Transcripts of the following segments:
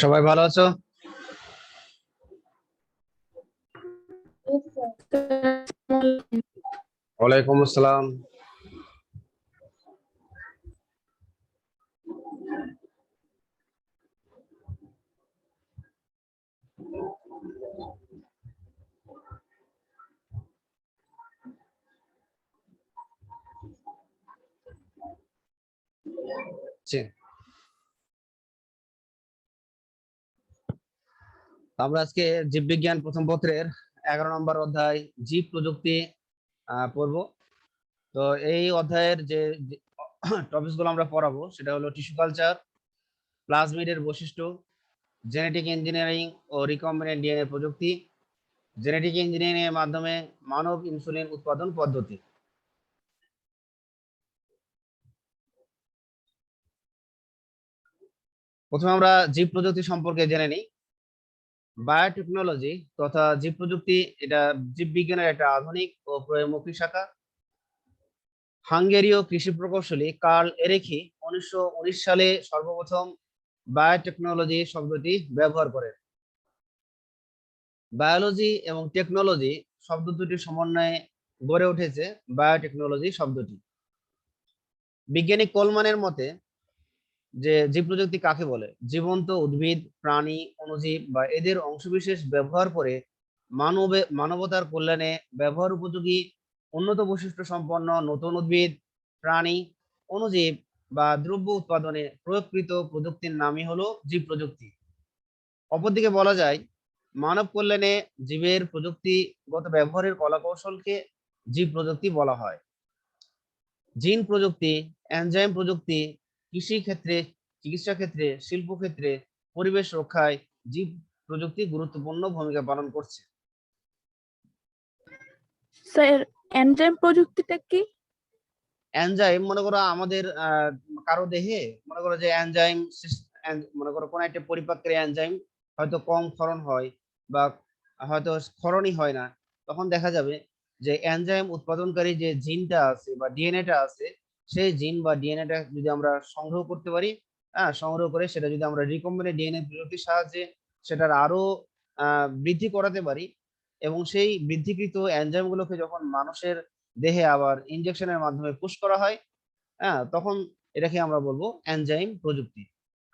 সবাই ভালো আছো? ওয়ালাইকুম আসসালাম। আমরা আজকে জীববিজ্ঞান প্রথম পত্রের 11 নম্বর অধ্যায় জীব প্রযুক্তি পড়ব। তো এই অধ্যায়ের যে টপিকস গুলো আমরা পড়াবো সেটা হলো টিস্যু কালচার, প্লাজমিডের বৈশিষ্ট্য, জেনেটিক ইঞ্জিনিয়ারিং ও রিকম্বিনেন্ট ডিএনএ প্রযুক্তি, জেনেটিক ইঞ্জিনিয়ারিং এর মাধ্যমে মানব ইনসুলিন উৎপাদন পদ্ধতি। প্রথমে আমরা জীব প্রযুক্তি সম্পর্কে জেনে নিই। বায়োটেকনোলজি তথা জীব প্রযুক্তি এটা জীববিজ্ঞানের একটা আধুনিক ও প্রয়োগমুখী শাখা। হাঙ্গেরীয় কৃষি প্রকৌশলী কার্ল এরিখি 1919 সালে সর্বপ্রথম বায়োটেকনোলজি শব্দটি ব্যবহার করেন। বায়োলজি এবং টেকনোলজি শব্দ দুটির সমন্বয়ে গড়ে উঠেছে বায়োটেকনোলজি শব্দটি। বিজ্ঞানী কোলম্যানের মতে যে জীব প্রযুক্তি কাকে বলে? জীবন্ত উদ্ভিদ, প্রাণী, অণুজীব বা এদের অংশবিশেষ ব্যবহার করে মানবতার কল্যাণে ব্যবহার উপযোগী উন্নত বৈশিষ্ট্য সম্পন্ন নতুন উদ্ভিদ, প্রাণী, অণুজীব বা দ্রব্য উৎপাদনে প্রয়োগকৃত প্রযুক্তির নামই হলো জীব প্রযুক্তি। অপরদিকে বলা যায় মানব কল্যাণে জীবের প্রযুক্তিগত ব্যবহারের কলাকৌশলকে জীব প্রযুক্তি বলা হয়। জিন প্রযুক্তি, এনজাইম প্রযুক্তি কৃষি ক্ষেত্রে, চিকিৎসা ক্ষেত্রে, শিল্প ক্ষেত্রে, পরিবেশ রক্ষায় জীব প্রযুক্তি গুরুত্বপূর্ণ ভূমিকা পালন করছে। স্যার, এনজাইম প্রযুক্তিটা কি? এনজাইম মনে করো আমাদের কারো দেহে মনে করো যে এনজাইম মনে করো কোন একটা পরিপাকের এনজাইম হয়তো কম ক্ষরণ হয় বা হয়তো ক্ষরণই হয় না, তখন দেখা যাবে যে এনজাইম উৎপাদনকারী যে জিনটা আছে বা ডিএনএটা আছে, সেই জিন বা ডিএনএটা যদি আমরা সংগ্রহ করতে পারি, সংগ্রহ করে সেটা যদি আমরা রিকম্বিনেন্ট ডিএনএ প্রযুক্তির সাহায্যে সেটার আরো বৃদ্ধি করাতে পারি এবং সেই বৃদ্ধিকৃত এনজাইম গুলোকে যখন মানুষের দেহে আবার ইনজেকশনের মাধ্যমে পুশ করা হয়, তখন এটাকে আমরা বলবো এনজাইম প্রযুক্তি।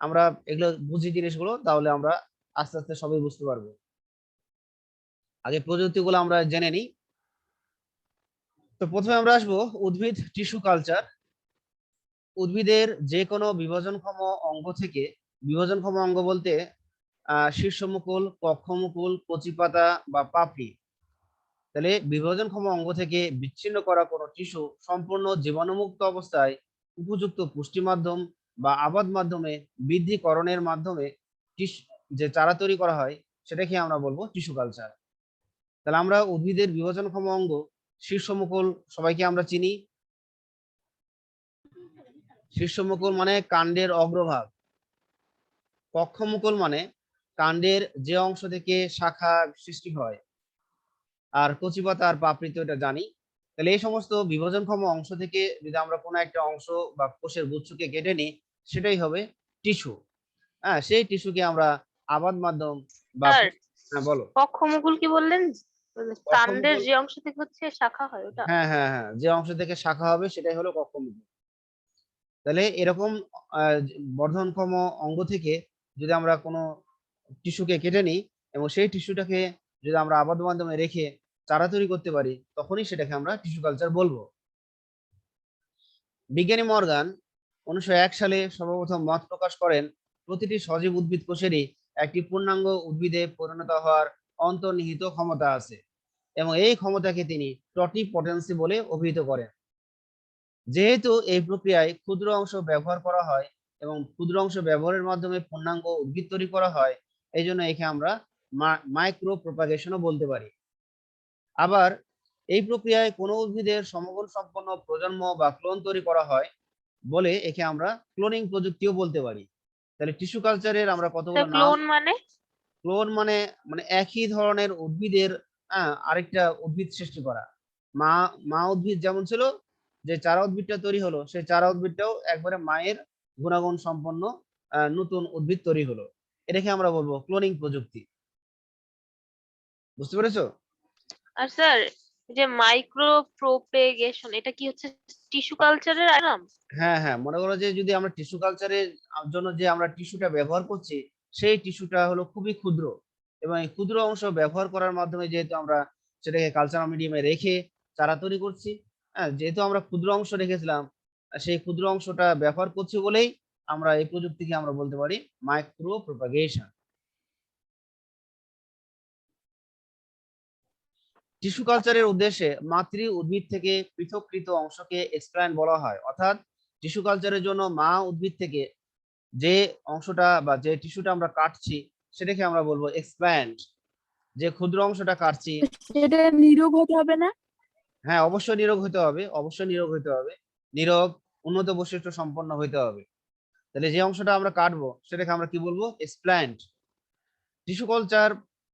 আমরা এগুলো বুঝি জিনিসগুলো, তাহলে আমরা আস্তে আস্তে সবই বুঝতে পারবো। আগে প্রযুক্তিগুলো আমরা জেনে নিই। তো প্রথমে আমরা আসবো উদ্ভিদ টিস্যু কালচার। উদ্ভিদের যে কোনো বিভাজনক্ষম অঙ্গ থেকে, বিভাজনক্ষম অঙ্গ বলতে শীর্ষমুকুল, কক্ষমুকুল, কচি পাতা বা পাপড়ি, তাহলে বিভাজনক্ষম অঙ্গ থেকে বিচ্ছিন্ন করা কোনো টিস্যু সম্পূর্ণ জীবাণুমুক্ত অবস্থায় উপযুক্ত পুষ্টি মাধ্যম বা আবাদ মাধ্যমে বৃদ্ধিকরণের মাধ্যমে যে চারা তৈরি করা হয় সেটাকে আমরা বলবো টিস্যু কালচার। তাহলে আমরা উদ্ভিদের বিভাজনক্ষম অঙ্গ শীর্ষমুকুল সবাইকে আমরা চিনি। শীর্ষমুকুল মানে কাণ্ডের অগ্রভাগ, কক্ষমুকুল মানে কাণ্ডের যে অংশ থেকে শাখা সৃষ্টি হয়, আর কচি পাতা আর পাপড়ি তো এটা জানি। তাহলে এই সমস্ত বিভাজনক্ষম অংশ থেকে যদি আমরা কোনো একটা অংশ বা কোষের গুচ্ছকে কেটে নিই, সেটাই হবে টিস্যু। সেই টিস্যুকে আমরা আবাদ মাধ্যম বা বলো। কক্ষমুকুল কি বললেন? কাণ্ডের যে অংশ থেকে হচ্ছে শাখা হয় ওটা? হ্যাঁ হ্যাঁ হ্যাঁ, যে অংশ থেকে শাখা হবে সেটাই হলো কক্ষমুকুল। তাহলে এরকম বর্ধনক্ষম অঙ্গ থেকে যদি আমরা কোনো টিস্যুকে কেটে নিই এবং সেই টিস্যুটাকে যদি আমরা আবাদ মাধ্যমে রেখে চারা তৈরি করতে পারি, তখনই সেটাকে আমরা টিস্যু কালচার বলবো। বিজ্ঞানী মর্গান 1901 সালে সর্বপ্রথম মত প্রকাশ করেন প্রতিটি সজীব উদ্ভিদ কোষেরই একটি পূর্ণাঙ্গ উদ্ভিদে পরিণত হওয়ার অন্তর্নিহিত ক্ষমতা আছে এবং এই ক্ষমতাকে তিনি টটিপটেন্সি বলে অভিহিত করেন। যেহেতু এই প্রক্রিয়ায় ক্ষুদ্র অংশ ব্যবহার করা হয় এবং ক্ষুদ্র অংশ ব্যবহারের মাধ্যমে পূর্ণাঙ্গ উদ্ভিদ তৈরি করা হয়, এই জন্য একে আমরা মাইক্রো প্রপাগেশনও বলতে পারি। আবার এই প্রক্রিয়ায় কোনো উদ্ভিদের সমগুণ সম্পন্ন প্রজন্ম বা ক্লোন তৈরি করা হয় বলে একে আমরা ক্লোনিং প্রযুক্তিও বলতে পারি। তাহলে টিস্যু কালচারের আমরা কতগুলো নাম। ক্লোন মানে মানে একই ধরনের উদ্ভিদের আরেকটা উদ্ভিদ সৃষ্টি করা। মা উদ্ভিদ যেমন ছিল যে চারা উদ্ভিদটা তৈরি হলো, সেই চারা উদ্ভিদটাও একবারে মায়ের গুণাগুণ সম্পন্ন নতুন উদ্ভিদ তৈরি হলো। এটাকে আমরা বলবো ক্লোনিং প্রযুক্তি। বুঝতে পেরেছো? আর স্যার, যে মাইক্রো প্রোপেগেশন, এটা কি হচ্ছে টিস্যু কালচারের নাম? হ্যাঁ হ্যাঁ, মনে করো যে যদি আমরা টিস্যু কালচারের জন্য যে আমরা টিস্যুটা ব্যবহার করছি, সেই টিস্যুটা হলো খুবই ক্ষুদ্র, এবং এই ক্ষুদ্র অংশ ব্যবহার করার মাধ্যমে যেহেতু আমরা সেটাকে কালচার মিডিয়ামে রেখে চারা তৈরি করছি, হ্যাঁ, যেহেতু আমরা ক্ষুদ্র অংশ রেখেছিলাম, সেই ক্ষুদ্র অংশটা ব্যবহার করছি বলেই আমরা এই প্রযুক্তিকে আমরা বলতে পারি মাইক্রো প্রোপাগেশন। টিস্যু কালচারের উদ্দেশ্যে মাতৃ উদ্ভিদ থেকে পৃথককৃত অংশকে এক্সপ্ল্যান্ট বলা হয়, অর্থাৎ টিস্যু কালচারের জন্য মা উদ্ভিদ থেকে যে অংশটা বা যে টিস্যুটা আমরা কাটছি সেটাকে আমরা বলবো এক্সপ্ল্যান্ট। যে ক্ষুদ্র অংশটা কাটছি, সেটা নিরোগ হতে হবে না? হ্যাঁ অবশ্যই নিরোগ হতে হবে, অবশ্যই নিরোগ হতে হবে, নিরোগ উন্নত বৈশিষ্ট্য সম্পন্ন হতে হবে। তাহলে যে অংশটা আমরা কাটবো সেটাকে আমরা কি বলবো? Explant. Tissue culture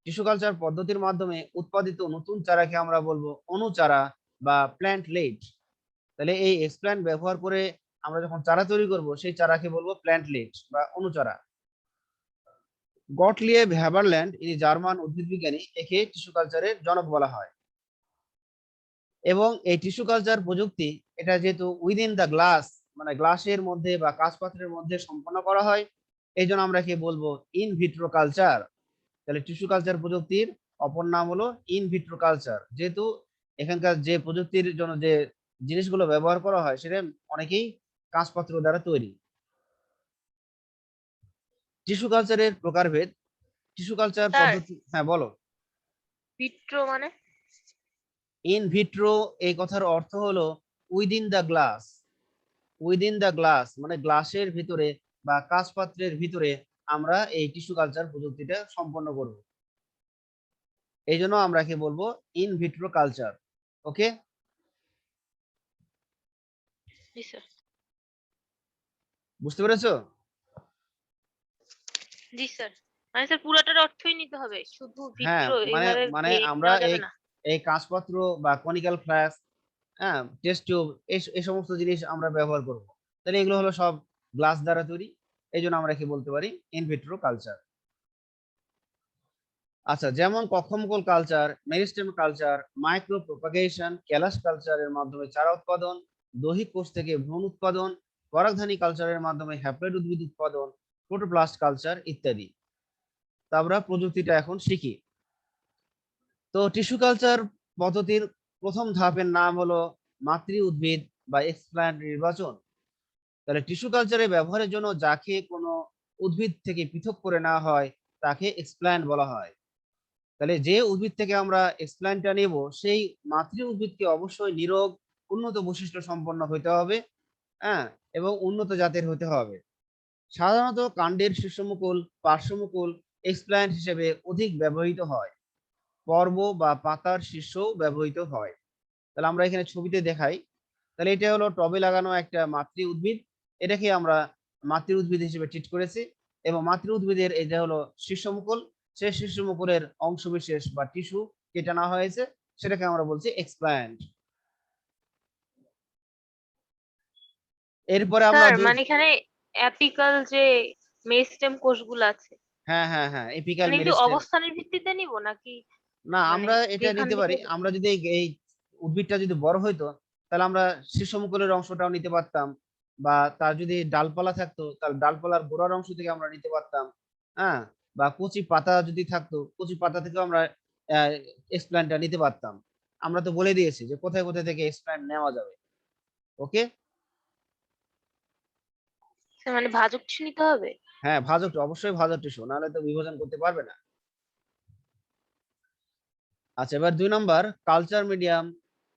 tissue culture পদ্ধতির মাধ্যমে উৎপাদিত নতুন চারাকে আমরা বলবো অনুচারা বা প্ল্যান্টলেট। তাহলে এই এক্সপ্ল্যান্ট ব্যবহার করে আমরা যখন চারা তৈরি করব, সেই চারাকে বলবো প্ল্যান্টলেট বা অনুচারা। গটলিয়েভ হ্যাবারল্যান্ড, ইনি জার্মান উদ্ভিদবিজ্ঞানী, একে টিস্যু কালচারের জনক বলা হয়। এবং এই টিস্যু কালচার প্রযুক্তি, এটা যেহেতু উইদিন দ্য গ্লাস, মানে গ্লাসের মধ্যে বা কাঁচপাত্রের মধ্যে সম্পন্ন করা হয়, এই জন্য আমরা কি বলবো? In vitro culture. তাহলে টিস্যু কালচার প্রযুক্তির অপর নাম হলো ইন ভিট্রো কালচার, যেহেতু এখানকার যে প্রযুক্তির জন্য যে জিনিসগুলো ব্যবহার করা হয় সেটা অনেকেই কাঁচপাত্র দ্বারা তৈরি। টিস্যু কালচারের প্রকারভেদ। টিস্যু কালচার স্যার, পদ্ধতি, হ্যাঁ বলো। ভিট্রো মানে? ইন ভিট্রো এই কথার অর্থ হলো within the glass. Within the glass মানে গ্লাসের ভিতরে বা কাঁচপাত্রের ভিতরে আমরা এই টিস্যু কালচার প্রযুক্তিটা সম্পন্ন করব, এই জন্য আমরা কি বলবো? In vitro culture. Okay, G sir. বুঝতে পেরেছো? জি স্যার, মানে স্যার পুরাটার অর্থই নিতে হবে, শুধু হ্যাঁ, ভিট্রো মানে এইভাবে মানে আমরা নেওয়া এই যাবে না? এই কাঁচপাত্র বা কনিক্যাল ফ্লাস্ক, হ্যাঁ, টেস্ট টিউব, এই সমস্ত জিনিস আমরা ব্যবহার করব। তাহলে এগুলো হলো সব গ্লাস দ্বারা তৈরি, এই জন্য আমরা কি বলতে পারি? In vitro culture. আচ্ছা, যেমন কক্ষমকল culture, meristem culture, micropropagation, callus কালচারের মাধ্যমে চারা উৎপাদন, দৈহিক কোষ থেকে ভ্রূণ উৎপাদন, পরাগধানী কালচারের মাধ্যমে হ্যাপ্লয়েড উদ্ভিদ উৎপাদন, প্রোটোপ্লাস্ট কালচার ইত্যাদি। তা আমরা প্রযুক্তিটা এখন শিখি। তো টিস্যু কালচার পদ্ধতির প্রথম ধাপের নাম হলো মাতৃ উদ্ভিদ বা এক্সপ্ল্যান্ট নির্বাচন। তাহলে টিস্যু কালচারে ব্যবহারের জন্য যাকে কোনো উদ্ভিদ থেকে পৃথক করে নেওয়া হয় তাকে এক্সপ্ল্যান্ট বলা হয়। তাহলে যে উদ্ভিদ থেকে আমরা এক্সপ্ল্যান্টটা নেব, সেই মাতৃ উদ্ভিদকে অবশ্যই নিরোগ, উন্নত বৈশিষ্ট্য সম্পন্ন হতে হবে, হ্যাঁ, এবং উন্নত জাতের হতে হবে। সাধারণত কাণ্ডের শীর্ষমুকুল, পার্শ্বমুকুল এক্সপ্ল্যান্ট হিসেবে অধিক ব্যবহৃত হয়, পর্ব বা পাতার শীর্ষও ব্যবহৃত হয়। তাহলে আমরা এখানে ছবিতে দেখাই। তাহলে এটা হলো টবে লাগানো একটা মাতৃ উদ্ভিদ, এটাকে আমরা মাতৃ উদ্ভিদ হিসেবে ট্রিট করেছি। এবং মাতৃ উদ্ভিদের এটা হলো শীর্ষমুকুল, সেই শীর্ষমুকুলের অংশবিশেষ বা টিস্যু কেটে নেওয়া হয়েছে, সেটাকে আমরা বলছি এক্সপ্ল্যান্ট। এরপরে আমরা স্যার মানে এখানে অ্যাপিকাল যে মেরিস্টেম কোষগুলো আছে, হ্যাঁ হ্যাঁ হ্যাঁ, এপিক্যাল মানে কি মেরিস্টেম। অবস্থানের ভিত্তিতে নিব নাকি না, মানে আমরা এটা যেখান নিতে পারি, থেকে? আমরা যদি এই উদ্ভিদটা যদি বড় হইতো তাহলে আমরা শীর্ষমুকুলের অংশটাও নিতে পারতাম, বা তার যদি ডালপালা থাকতো তাহলে ডালপালার গোড়ার অংশ থেকে আমরা নিতে পারতাম, হ্যাঁ, বা কচি পাতা যদি থাকতো কচি পাতা থেকেও আমরা এক্সপ্ল্যান্টটা নিতে পারতাম। আমরা তো বলে দিয়েছি যে কোথায় কোথায় থেকে এক্সপ্ল্যান্ট নেওয়া যাবে। ওকে, স্যার মানে ভাজক টিস্যু নিতে হবে? হ্যাঁ ভাজক, অবশ্যই ভাজক টিস্যু, নাহলে তো বিভাজন করতে পারবে না। আচ্ছা, এবার 2 নম্বর, কালচার মিডিয়াম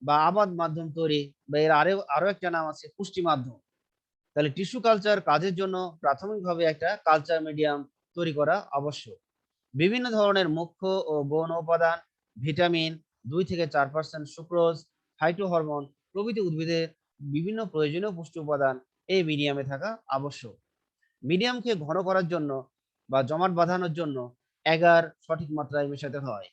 বা আবাদ মাধ্যম তৈরি, বা এর আরো আরো একটা নাম আছে পুষ্টি মাধ্যম। তাহলে টিস্যু কালচার কাজের জন্য প্রাথমিকভাবে একটা কালচার মিডিয়াম তৈরি করা আবশ্যক। বিভিন্ন ধরনের মুখ্য ও গৌণ উপাদান, ভিটামিন, 2 থেকে 4% সুক্রোজ, ফাইটো হরমোন প্রভৃতি উদ্ভিদের বিভিন্ন প্রয়োজনীয় পুষ্টি উপাদান এই মিডিয়ামে থাকা আবশ্যক। মিডিয়ামকে ঘন করার জন্য বা জমাট বাঁধানোর জন্য এগার সঠিক মাত্রায় মেশাতে হয়,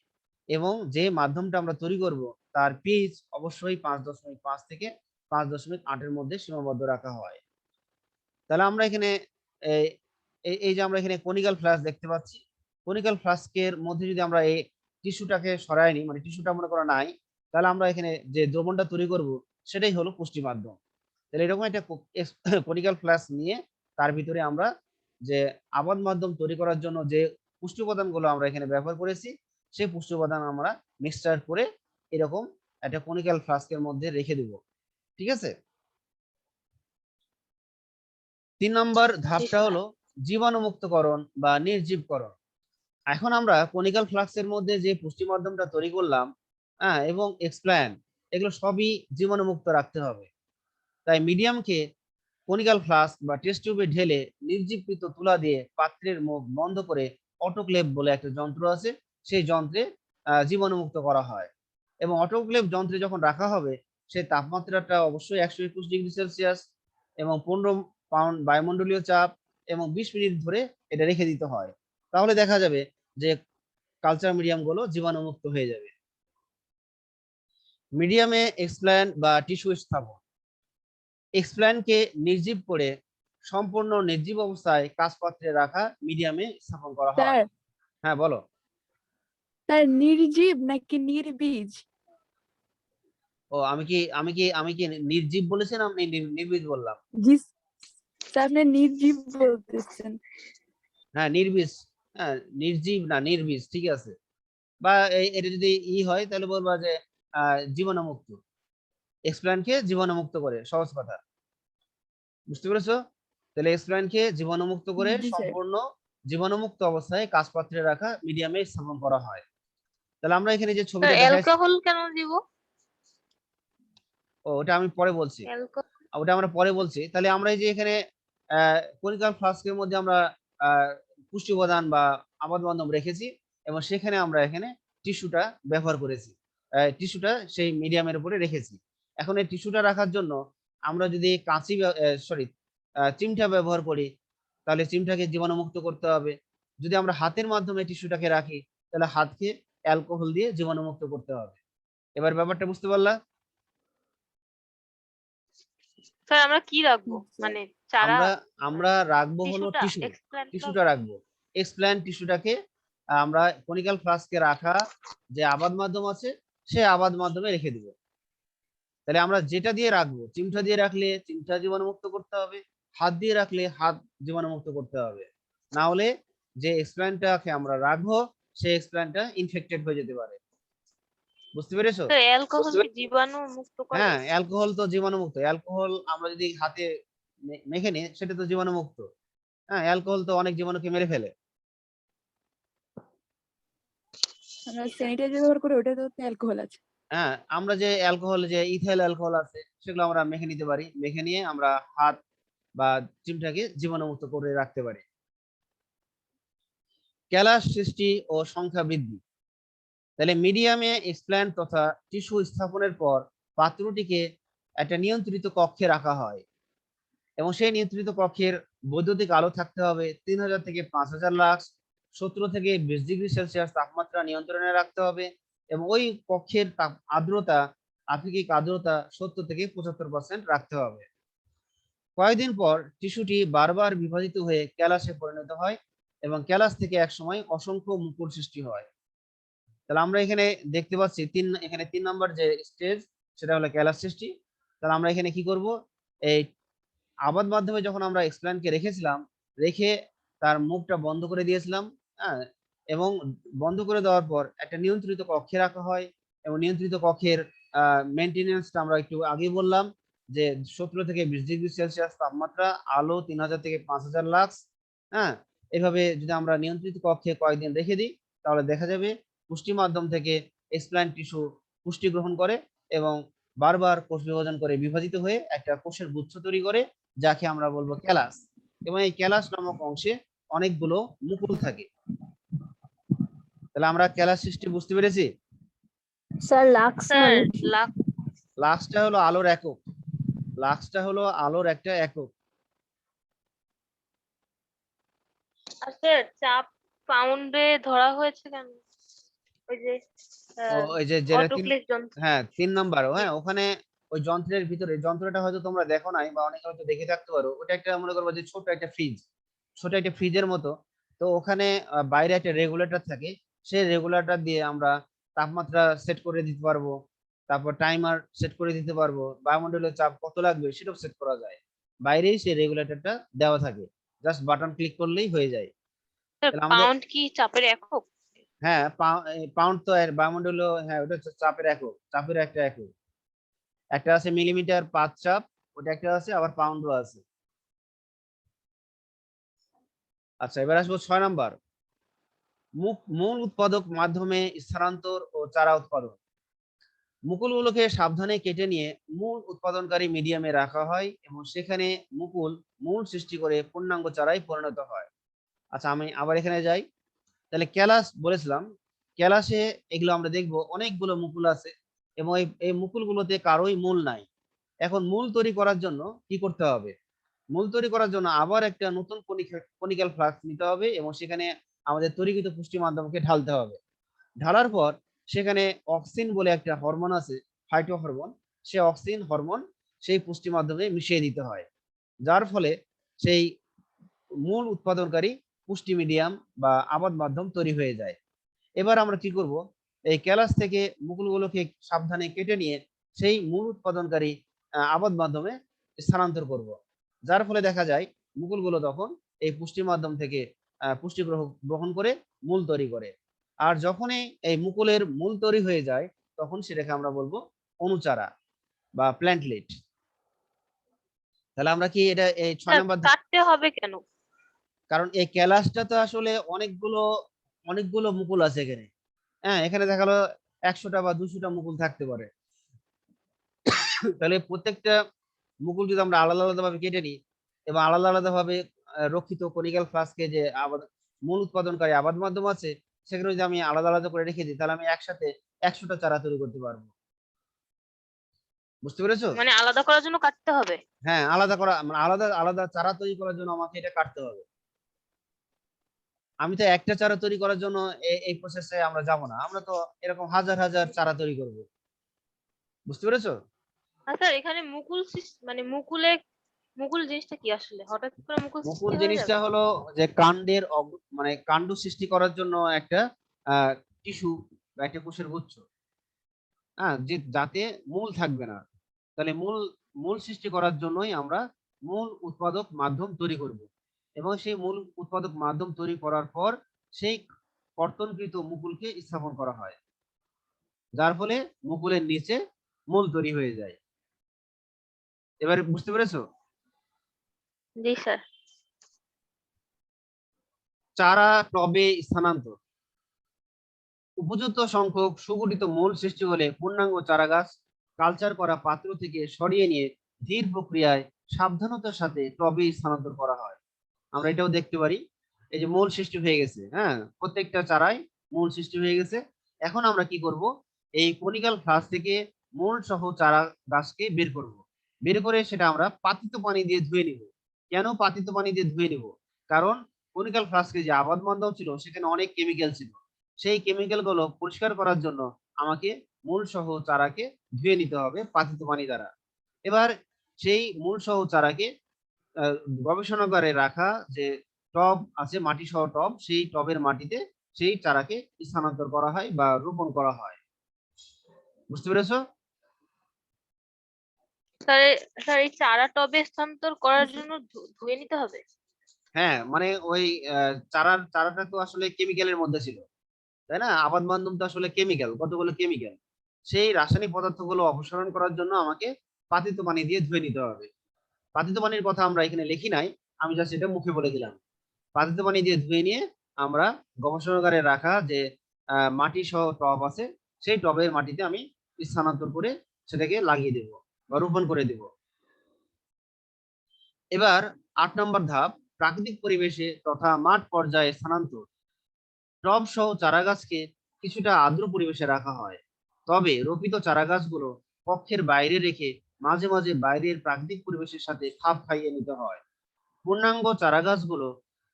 এবং যে মাধ্যমটা আমরা তৈরি করব তার পিএইচ অবশ্যই 5.5 থেকে 5.8 মধ্যে সীমাবদ্ধ রাখা হয়। তাহলে আমরা এখানে এই এই যে আমরা এখানে কনিক্যাল ফ্লাস্ক দেখতে পাচ্ছি, কনিক্যাল ফ্লাস্কের মধ্যে যদি আমরা এই টিস্যুটাকে সরাই নি, মানে টিস্যুটা মনে করা নাই, তাহলে আমরা এখানে যে দ্রবণটা তৈরি করব সেটাই হলো পুষ্টি মাধ্যম। তাহলে এরকম একটা কনিক্যাল ফ্লাস্ক নিয়ে তার ভিতরে আমরা যে আবাদ মাধ্যম তৈরি করার জন্য যে পুষ্টি উপাদানগুলো আমরা এখানে ব্যবহার করেছি সেই পুষ্টি উপাদান আমরা মিক্সচার করে এরকম একটা কনিক্যাল ফ্লাস্কের মধ্যে রেখে দেব। ঠিক আছে। 3 নম্বর ধাপটা হলো জীবাণুমুক্তকরণ বা নির্জীবকরণ। এখন আমরা কনিক্যাল ফ্লাস্কের মধ্যে যে পুষ্টি মাধ্যমটা তৈরি করলাম, হ্যাঁ, এবং এক্সপ্ল্যান্ট, এগুলো সবই জীবাণুমুক্ত রাখতে হবে। তাই মিডিয়ামকে কনিক্যাল ফ্লাস্ক বা টেস্ট টিউবে ঢেলে নির্জীবকৃত তুলা দিয়ে পাত্রের মুখ বন্ধ করে অটোক্লেভ বলে একটা যন্ত্র আছে, সেই যন্ত্রে জীবাণুমুক্ত করা হয়। এবং অটোক্লেভ যন্ত্রে যখন রাখা হবে সেই তাপমাত্রাটা অবশ্যই 121°C এবং 15 পাউন্ড বায়ুমণ্ডলীয় চাপ এবং 20 মিনিট ধরে এটা রেখে দিতে হয়। তাহলে দেখা যাবে যে কালচার মিডিয়াম গুলো জীবাণুমুক্ত হয়ে যাবে। মিডিয়ামে এক্সপ্ল্যান্ট বা টিস্যু স্থাপন। এক্সপ্ল্যান্টকে নির্জীব করে সম্পূর্ণ নির্জীব অবস্থায় কাঁচপাত্রে রাখা মিডিয়ামে স্থাপন করা হয়। স্যার হ্যাঁ বলো। স্যার নির্জীব নাকি নির্বীজ? ও আমি কি নির্জীব বলেছিলাম না নির্বীজ বললাম? জি স্যার, আপনি নির্জীব বলতেছেন। হ্যাঁ নির্বীজ, হ্যাঁ নির্জীব না নির্বীজ, ঠিক আছে। বা এটা যদি হয় তাহলে বলবা যে জীবাণুমুক্ত, এক্সপ্ল্যান্টকে জীবাণুমুক্ত করে, সহজ কথা, বুঝতে পেরেছো? তাহলে এক্সপ্ল্যান্টকে জীবাণুমুক্ত করে জি স্যার। সম্পূর্ণ জীবাণুমুক্ত অবস্থায় কাঁচপাত্রে রাখা মিডিয়ামে স্থাপন করা হয়। তাহলে আমরা এখানে যে স্যার ছবিটা দেখাচ্ছি, অ্যালকোহল কেন দিব? ওটা আমি পরে বলছি, ওটা আমরা পরে বলছি। তাহলে আমরা এই যে এখানে কনিক্যাল ফ্লাস্কের মধ্যে আমরা পুষ্টি উপাদান বা আবাদ মাধ্যম রেখেছি এবং সেখানে আমরা এখানে টিস্যুটা ব্যবহার করেছি, টিস্যুটা সেই মিডিয়ামের উপরে রেখেছি। এখন এই টিস্যুটা রাখার জন্য আমরা যদি কাঁচি চিমটা ব্যবহার করি তাহলে চিমটাকে জীবাণুমুক্ত করতে হবে। যদি আমরা হাতের মাধ্যমে টিস্যুটাকে রাখি তাহলে হাতকে অ্যালকোহল দিয়ে জীবাণুমুক্ত করতে হবে। এবার ব্যাপারটা বুঝতে পারলা? স্যার আমরা কি রাখবো, মানে চারা? আমরা আমরা রাখবো হলো টিস্যুটা টিস্যু, এক্সপ্ল্যান্ট টিস্যুটা রাখবো, এক্সপ্ল্যান্ট টিস্যুটাকে আমরা কনিক্যাল ফ্লাস্কে রাখা যে আবাদ মাধ্যম আছে সেই আবাদ মাধ্যমে রেখে দিব। তাহলে আমরা যেটা দিয়ে রাখবো, চিমটা দিয়ে রাখলে চিমটা জীবাণুমুক্ত করতে হবে, হাত দিয়ে রাখলে হাত জীবাণুমুক্ত করতে হবে, না হলে যে এক্সপ্ল্যান্টটাকে আমরা রাখবো সেই এক্সপ্ল্যান্টটা ইনফেক্টেড হয়ে যেতে পারে। বুঝতে পেরেছো? স্যার অ্যালকোহল কি জীবাণু মুক্ত করে? হ্যাঁ অ্যালকোহল তো জীবাণুমুক্ত, অ্যালকোহল আমরা যদি হাতে মেখে নিই সেটা তো জীবাণুমুক্ত। হ্যাঁ অ্যালকোহল তো অনেক জীবাণুকে মেরে ফেলে। আমরা স্যানিটাইজার ব্যবহার করি, ওটা তো অ্যালকোহল আছে। হ্যাঁ আমরা যে অ্যালকোহল, যে ইথাইল অ্যালকোহল আছে সেগুলো আমরা মেখে নিতে পারি, মেখে নিয়ে আমরা হাত বা চিমটাকে জীবাণুমুক্ত করে রাখতে পারি। ক্যালাস সৃষ্টি ও সংখ্যা বৃদ্ধি। তাহলে মিডিয়ামে এক্সপ্ল্যান্ট তথা টিস্যু স্থাপনের পর পাত্রটিকে একটা নিয়ন্ত্রিত কক্ষে রাখা হয় এবং সেই নিয়ন্ত্রিত কক্ষের বৈদ্যুতিক আলো থাকতে হবে 3000 থেকে 5000 লাক্স, 17 থেকে 20°C তাপমাত্রা নিয়ন্ত্রণে রাখতে হবে এবং ওই কক্ষের আর্দ্রতা, আপেক্ষিক আর্দ্রতা 70 থেকে 75% রাখতে হবে। কয়েকদিন পর টিস্যুটি বারবার বিভাজিত হয়ে ক্যালাসে পরিণত হয় এবং ক্যালাস থেকে একসময় অসংখ্য মুকুল সৃষ্টি হয়। তাহলে আমরা এখানে দেখতে পাচ্ছি এখানে 3 নম্বর যে স্টেজ সেটা হলো ক্যালাস সৃষ্টি। তাহলে আমরা এখানে কি করব, এই আবাদ মাধ্যমে যখন আমরা এক্সপ্ল্যান্টকে রেখেছিলাম, রেখে তার মুখটা বন্ধ করে দিয়েছিলাম, হ্যাঁ, এবং বন্ধ করে দেওয়ার পর একটা নিয়ন্ত্রিত কক্ষে রাখা হয় এবং নিয়ন্ত্রিত কক্ষের মেনটেনেন্সটা আমরা একটু আগেই বললাম যে 17 থেকে 20°C তাপমাত্রা, আলো 3000 থেকে 5000 লাক্স। হ্যাঁ, এভাবে যদি আমরা নিয়ন্ত্রিত কক্ষে কয়েকদিন রেখে দিই তাহলে দেখা যাবে পুষ্টি মাধ্যম থেকে এক্সপ্ল্যান্ট টিস্যু পুষ্টি গ্রহণ করে এবং বারবার কোষ বিভাজন করে বিভাজিত হয়ে একটা কোষের গুচ্ছ তৈরি করে, যাকে আমরা বলবো ক্যালাস। এবং এই ক্যালাস নামক অংশে অনেকগুলো মুকুল থাকে। তাহলে আমরা ক্যালাস সৃষ্টি বুঝতে পেরেছি। স্যার লাক্স স্যার লাক্সটা হলো আলোর একক, লাক্সটা হলো আলোর একটা একক। স্যার চাপ পাউন্ডে ধরা হয়েছে কেন? ওই যে ও এই যে যেটা অটোক্লেভ যন্ত্র। হ্যাঁ 3 নাম্বার, হ্যাঁ ওখানে ওই যন্ত্রের ভিতরে, যন্ত্রটা হয়তো তোমরা দেখো নাই বা অনেকে হয়তো দেখে থাকতে পারো, ওটা একটা মনে করবো যে ছোট একটা ফ্রিজ, ছোট একটা ফ্রিজের মতো। তো ওখানে বাইরে একটা রেগুলেটর থাকে, সেই রেগুলেটর দিয়ে আমরা তাপমাত্রা সেট করে দিতে পারবো, তারপর টাইমার সেট করে দিতে পারবো, বায়ুমণ্ডলের চাপ কত লাগবে সেটাও সেট করা যায়। বাইরেই সেই রেগুলেটরটা দেওয়া থাকে, জাস্ট বাটন ক্লিক করলেই হয়ে যায়। স্যার তাহলে আমাদের, পাউন্ড কি চাপের একক? হ্যাঁ পাউন্ড তো আর বায়ুমণ্ডলীয়, হ্যাঁ ওটা হচ্ছে চাপের একক, চাপের একটা একক। একটা আছে মিলিমিটার পাঁচ চাপ, ওটা একটা আছে, আবার পাউন্ডও আছে। আচ্ছা, এবার আসবো 6 নাম্বার, মূল উৎপাদক মাধ্যমে স্থানান্তর ও চারা উৎপাদন। মুকুলগুলোকে সাবধানে কেটে নিয়ে মূল উৎপাদনকারী মিডিয়ামে রাখা হয় এবং সেখানে মূল সৃষ্টি করে পূর্ণাঙ্গ চারায় পরিণত হয়। আচ্ছা, আমি আবার এখানে যাই। তাহলে ক্যালাস বলেছিলাম, ক্যালাসে এগুলো আমরা দেখবো অনেকগুলো মুকুল আছে এবং এই মুকুলগুলোতে কারোই মূল নাই। এখন মূল তৈরি করার জন্য কি করতে হবে? মূল তৈরি করার জন্য আবার একটা নতুন কনিক্যাল ফ্লাক্স নিতে হবে এবং সেখানে আমাদের তৈরিকৃত পুষ্টি মাধ্যমকে ঢালতে হবে। ঢালার পর সেখানে অক্সিন বলে একটা হরমোন আছে, ফাইটো হরমোন, সেই অক্সিন হরমোন সেই পুষ্টি মাধ্যমে মিশিয়ে দিতে হয়, যার ফলে সেই মূল উৎপাদনকারী পুষ্টি মিডিয়াম বা আবাদ মাধ্যম তৈরি হয়ে যায়। এবার আমরা কি করব? এই ক্যালাস থেকে মুকুলগুলোকে সাবধানে কেটে নিয়ে সেই মূল উৎপাদনকারী আবাদ মাধ্যমে স্থানান্তর করব, যার ফলে দেখা যায় মুকুলগুলো তখন এই পুষ্টি মাধ্যম থেকে পুষ্টি গ্রহণ করে মূল তৈরি করে। আর যখনই এই মুকুলের মূল তৈরি হয়ে যায়, তখন সেটাকে আমরা বলবো অনুচারা বা প্ল্যান্টলেট। তাহলে আমরা কি এটা এই 6 নাম্বার, কাটতে হবে কেন? কারণ এই ক্যালাসটা তো আসলে অনেকগুলো অনেকগুলো মুকুল আছে এখানে। হ্যাঁ, এখানে দেখালো 100টা বা 200টা মুকুল থাকতে পারে। তাহলে প্রত্যেকটা মুকুল যদি আমরা আলাদা আলাদা ভাবে কেটে নিই এবং আলাদা আলাদা ভাবে রক্ষিত কনিক্যাল ফ্লাস্কে যে আবাদ মূল উৎপাদনকারী আবাদ মাধ্যম আছে, সেখানে যদি আমি আলাদা আলাদা করে রেখে দিই, তাহলে আমি একসাথে 100টা চারা তৈরি করতে পারবো। বুঝতে পেরেছো? মানে আলাদা করার জন্য কাটতে হবে? হ্যাঁ, আলাদা করা মানে আলাদা আলাদা চারা তৈরি করার জন্য আমাকে এটা কাটতে হবে। আমি তো একটা চারা তৈরি করার জন্য এই প্রসেসে আমরা যাব না, আমরা তো এরকম হাজার হাজার চারা তৈরি করব। বুঝতে পেরেছো? স্যার এখানে মানে মুকুল জিনিসটা কি আসলে? হঠাৎ করে মুকুল মুকুল সৃষ্টি হয়ে জিনিসটা যাবে? হলো যে কাণ্ডের মানে কাণ্ড সৃষ্টি করার জন্য একটা টিস্যু বা একটা কোষের গুচ্ছ, হ্যাঁ, যে যাতে মূল থাকবে না। তাহলে মূল সৃষ্টি করার জন্যই আমরা মূল উৎপাদক মাধ্যম তৈরি করব এবং সেই মূল উৎপাদক মাধ্যম তৈরি করার পর সেই কর্তনকৃত মুকুলকে স্থাপন করা হয়, যার ফলে মুকুলের নিচে মূল তৈরি হয়ে যায়। এবারে বুঝতে পেরেছো? জি স্যার। চারা টবে স্থানান্তর। উপযুক্ত সংখ্যক সুগঠিত মূল সৃষ্টি হলে পূর্ণাঙ্গ চারাগাছ কালচার করা পাত্র থেকে সরিয়ে নিয়ে ধীর প্রক্রিয়ায় সাবধানতার সাথে টবে স্থানান্তর করা হয়। আমরা এটাও দেখতে পারি, এই যে মূল সৃষ্টি হয়ে গেছে, হ্যাঁ, প্রত্যেকটা চারায় মূল সৃষ্টি হয়ে গেছে। এখন আমরা কি করব? এই কনিক্যাল ফ্লাস্ক থেকে মূল সহ চারা গাছকে বের করব। বের করে সেটা আমরা পাতিত পানি দিয়ে ধুয়ে নিব। কেন পাতিত পানি দিয়ে ধুয়ে নিব? কারণ কনিক্যাল ফ্লাস্কে যে আবাদ মাধ্যম ছিল সেখানে অনেক কেমিক্যাল ছিল, সেই কেমিক্যাল গুলো পরিষ্কার করার জন্য আমাকে মূল সহ চারাকে ধুয়ে নিতে হবে পাতিত পানি দ্বারা। এবার সেই মূল সহ চারাকে আহ, গবেষণাগারে রাখা যে টব আছে, মাটি সহ টব, সেই টবের মাটিতে সেই চারাকে স্থানান্তর করা হয় বা রোপণ করা হয়। বুঝতে পেরেছো? স্যার স্যার এই চারা টবে স্থানান্তর করার জন্য ধুয়ে নিতে হবে? হ্যাঁ, মানে ওই চারাটা তো আসলে কেমিক্যালের মধ্যে ছিল, তাই না? আবাদ মাধ্যম তো আসলে কেমিক্যাল, কতগুলো কেমিক্যাল, সেই রাসায়নিক পদার্থগুলো অপসারণ করার জন্য আমাকে পাতিত পানি দিয়ে ধুয়ে নিতে হবে। পাতিত পানির কথা আমরা এখানে লিখি নাই, আমি জাস্ট এটা মুখে বলে দিলাম। পাতিত পানি দিয়ে ধুয়ে নিয়ে আমরা গবেষণাগারে রাখা যে মাটি সহ টব আছে, সেই টবের মাটিতে আমি স্থানান্তর করে সেটাকে লাগিয়ে দেব বা রোপণ করে দেব। এবার 8 নম্বর ধাপ, প্রাকৃতিক পরিবেশে তথা মাঠ পর্যায়ে স্থানান্তর। টব সহ চারাগাছকে কিছুটা আর্দ্র পরিবেশে রাখা হয়, তবে রোপিত চারাগাছগুলো কক্ষের বাইরে রেখে মাঝে মাঝে বাইরের প্রাকৃতিক পরিবেশের সাথে খাপ খাইয়ে নিতে হয়। পূর্ণাঙ্গ চারাগাছগুলো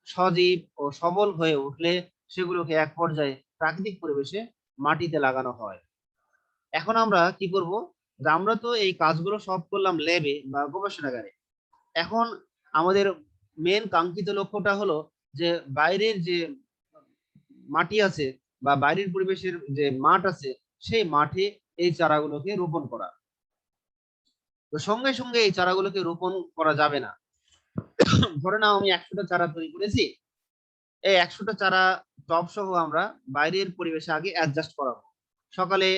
সজীব ও সবল হয়ে উঠলে সেগুলোকে এক পর্যায়ে প্রাকৃতিক পরিবেশে মাটিতে লাগানো হয়। এখন আমরা কি করব? যে আমরা তো এই কাজগুলো সব করলাম ল্যাবে বা গবেষণাগারে। এখন আমাদের মেন কাঙ্ক্ষিত লক্ষ্যটা হলো যে বাইরের যে মাটি আছে বা বাইরের পরিবেশের যে মাঠ আছে সেই মাঠে এই চারাগুলোকে রোপণ করা। তো সঙ্গে সঙ্গে এই চারাগুলোকে রোপণ করা যাবে না। ধরে নাও আমি 100টা চারা তৈরি করেছি, এই 100টা চারা টব সহ আমরা বাইরের পরিবেশে আগে অ্যাডজাস্ট করাবো। সকালে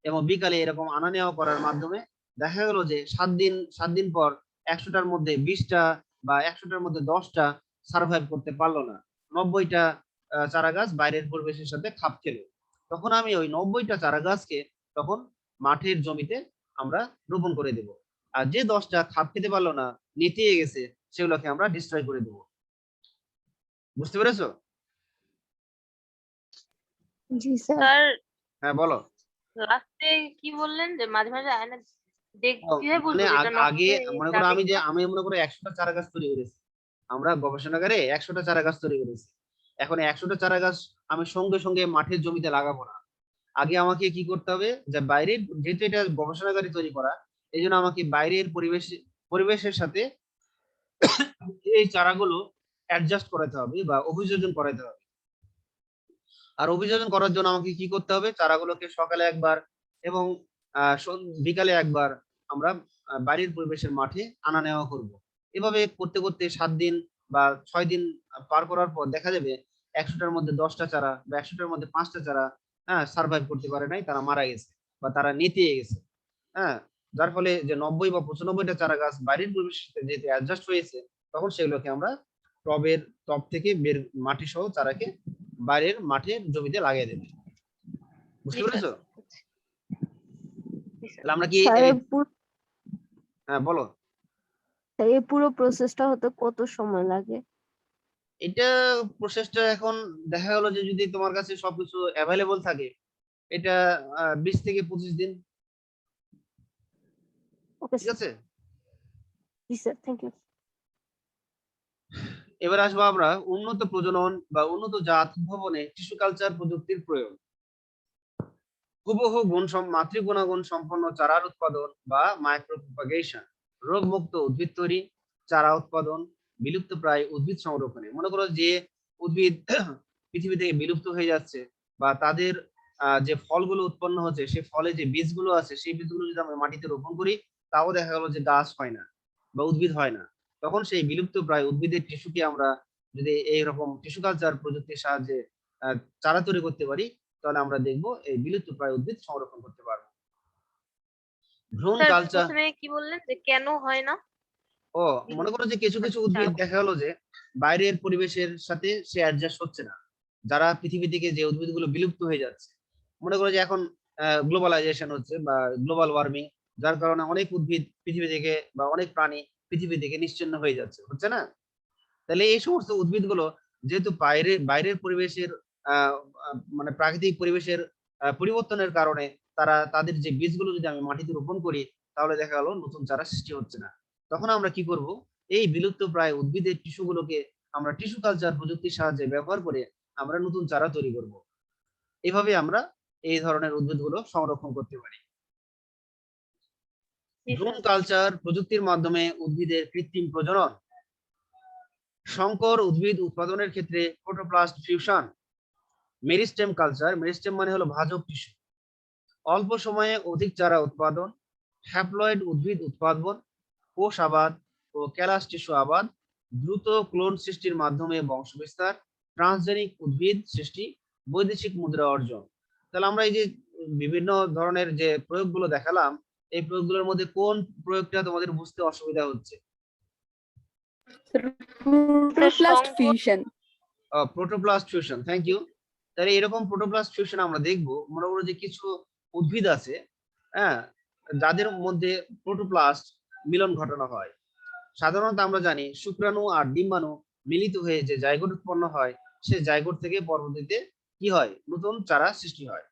এবং বিকালে এরকম আনা নেওয়া করার মাধ্যমে দেখা গেল যে 7 দিন পর 100টার মধ্যে 20টা বা 100টার মধ্যে 10টা সার্ভাইভ করতে পারলো না, 90টা চারা গাছ বাইরের পরিবেশের সাথে খাপ খেলো। তখন আমি ওই 90টা চারা গাছকে তখন মাঠের জমিতে আমরা রোপণ করে দেব। আর যে 10টা খাপ খেতে পারলো না, নেতিয়ে গেছে, সেগুলোকে আমরা ডিস্ট্রয় করে দেবো। বুঝতে পেরেছো? জি স্যার। স্যার হ্যাঁ বলো। লাস্টে কি বললেন যে মাঝে মাঝে আয়না ও, কিভাবে মানে বুঝবো যে এটা নষ্ট আগে হয়ে মনে করো যাবে আমি যে কিনা? আমি মনে করো 100টা চারা গাছ তৈরি করেছি, আমরা গবেষণাগারে 100টা চারা গাছ তৈরি করেছি। এখন 100টা চারা গাছ আমি সঙ্গে সঙ্গে মাঠের জমিতে লাগাবো না। আগে আমাকে কি করতে হবে, যে বাইরের, যেহেতু এটা গবেষণাগারে তৈরি করা, এই জন্য আমাকে বাইরের পরিবেশের সাথে এই চারাগুলো অ্যাডজাস্ট করাতে হবে বা অভিযোজন করাতে হবে। আর অভিযোজন করার জন্য আমাকে কি করতে হবে, চারাগুলোকে সকালে একবার এবং বিকালে একবার আমরা বাড়ির পরিবেশের মাঠে আনা নেওয়া করব। এভাবে করতে করতে 7 দিন বা 6 দিন পার করার পর দেখা যাবে 100টার মধ্যে 10টা চারা বা 100টার মধ্যে 5টা চারা সার্ভাইভ করতে পারে নাই, তারা মারা গেছে বা তারা নেতিয়ে গেছে। হ্যাঁ, যার ফলে যে 90 বা 95টা চারা গাছ বাড়ির পরিবেশের সাথে যেহেতু অ্যাডজাস্ট হয়েছে, তখন সেগুলোকে আমরা টব থেকে বের মাটি সহ চারাকে বাইরের মাঠের জমিতে লাগিয়ে দেবে। বুঝতে জি স্যার। পেরেছো? জি স্যার। তাহলে আমরা কি স্যার হ্যাঁ বলো। এই পুরো প্রসেসটা হতে কত সময় লাগে? এটা প্রসেসটা এখন দেখা গেল যে যদি তোমার কাছে সবকিছু অ্যাভেলেবল থাকে, এটা 20 থেকে 25 দিন। ওকে ঠিক স্যার। আছে, জি স্যার, থ্যাংক ইউ। এবার আসবো আমরা উন্নত প্রজনন বা উন্নত জাত উদ্ভাবনে টিস্যু কালচার প্রযুক্তির প্রয়োগ। হুবহু মাতৃগুণাগুণ সম্পন্ন চারার উৎপাদন বা মাইক্রো প্রপাগেশন, রোগমুক্ত উদ্ভিদ তৈরি, চারা উৎপাদন, বিলুপ্তপ্রায় উদ্ভিদ সংরক্ষণে। মনে করো যে উদ্ভিদ পৃথিবী থেকে বিলুপ্ত হয়ে যাচ্ছে বা তাদের যে ফলগুলো উৎপন্ন হচ্ছে, সেই ফলে যে বীজগুলো আছে, সেই বীজগুলো যদি আমরা মাটিতে রোপণ করি, তাও দেখা গেল যে গাছ হয় না বা উদ্ভিদ হয় না। তখন সেই বিলুপ্তপ্রায় উদ্ভিদের টিস্যুকে আমরা যদি এইরকম টিস্যু কালচার প্রযুক্তির সাহায্যে চারা তৈরি করতে পারি, তাহলে আমরা দেখব এই বিলুপ্তপ্রায় উদ্ভিদ সংরক্ষণ করতে পারবো। ভ্রূণ স্যার কালচার। প্রথমে কি বললেন যে কেন হয় না? ও, মনে করো যে কিছু কিছু উদ্ভিদ দেখা গেলো যে বাইরের পরিবেশের সাথে সে অ্যাডজাস্ট হচ্ছে না, যারা পৃথিবী থেকে যে উদ্ভিদগুলো বিলুপ্ত হয়ে যাচ্ছে। মনে করো যে এখন গ্লোবালাইজেশন হচ্ছে বা গ্লোবাল ওয়ার্মিং, যার কারণে অনেক উদ্ভিদ পৃথিবী থেকে বা অনেক প্রাণী পৃথিবী থেকে নিশ্চিহ্ন হয়ে যাচ্ছে, হচ্ছে না? তাহলে এই সমস্ত উদ্ভিদগুলো যেহেতু বাইরের পরিবেশের আহ মানে প্রাকৃতিক পরিবেশের পরিবর্তনের কারণে তারা তাদের যে বীজগুলো যদি আমি মাটিতে রোপণ করি, তাহলে দেখা গেল নতুন চারা সৃষ্টি হচ্ছে না। তখন আমরা কি করব, এই বিলুপ্ত প্রায় উদ্ভিদের টিস্যুগুলোকে আমরা টিস্যু কালচার প্রযুক্তির সাহায্যে ব্যবহার করে আমরা নতুন চারা তৈরি করব। এভাবে আমরা এই ধরনের উদ্ভিদগুলো সংরক্ষণ করতে পারি। জি ভ্রূণ স্যার। কালচার প্রযুক্তির মাধ্যমে উদ্ভিদের কৃত্রিম প্রজনন, সংকর উদ্ভিদ উৎপাদনের ক্ষেত্রে protoplast fusion, meristem culture, meristem মানে হলো ভাজক টিস্যু, অল্প সময়ে অধিক চারা উৎপাদন, হ্যাপ্লয়েড উদ্ভিদ উৎপাদন, কোষ আবাদ ও ক্যালাস টিস্যু আবাদ, দ্রুত ক্লোন সৃষ্টির মাধ্যমে বংশবিস্তার, ট্রান্সজেনিক উদ্ভিদ সৃষ্টি, বৈদেশিক মুদ্রা অর্জন। তাহলে আমরা এই যে বিভিন্ন ধরনের যে প্রয়োগগুলো দেখালাম, এই প্রয়োগগুলোর মধ্যে কোন প্রয়োগটা তোমাদের বুঝতে অসুবিধা হচ্ছে? প্রোটোপ্লাস্ট সংকর। Fusion. Protoplast fusion, thank you. তাহলে এরকম প্রোটোপ্লাস্ট ফিউশন আমরা দেখবো, মনে করো যে কিছু উদ্ভিদ আছে, হ্যাঁ, যাদের মধ্যে প্রোটোপ্লাস্ট মিলন ঘটানো হয়। সাধারণত আমরা জানি শুক্রাণু আর ডিম্বাণু মিলিত হয়ে যে জাইগোট উৎপন্ন হয়, সে জাইগোট থেকে পরবর্তীতে কি হয়, নতুন চারা সৃষ্টি হয়।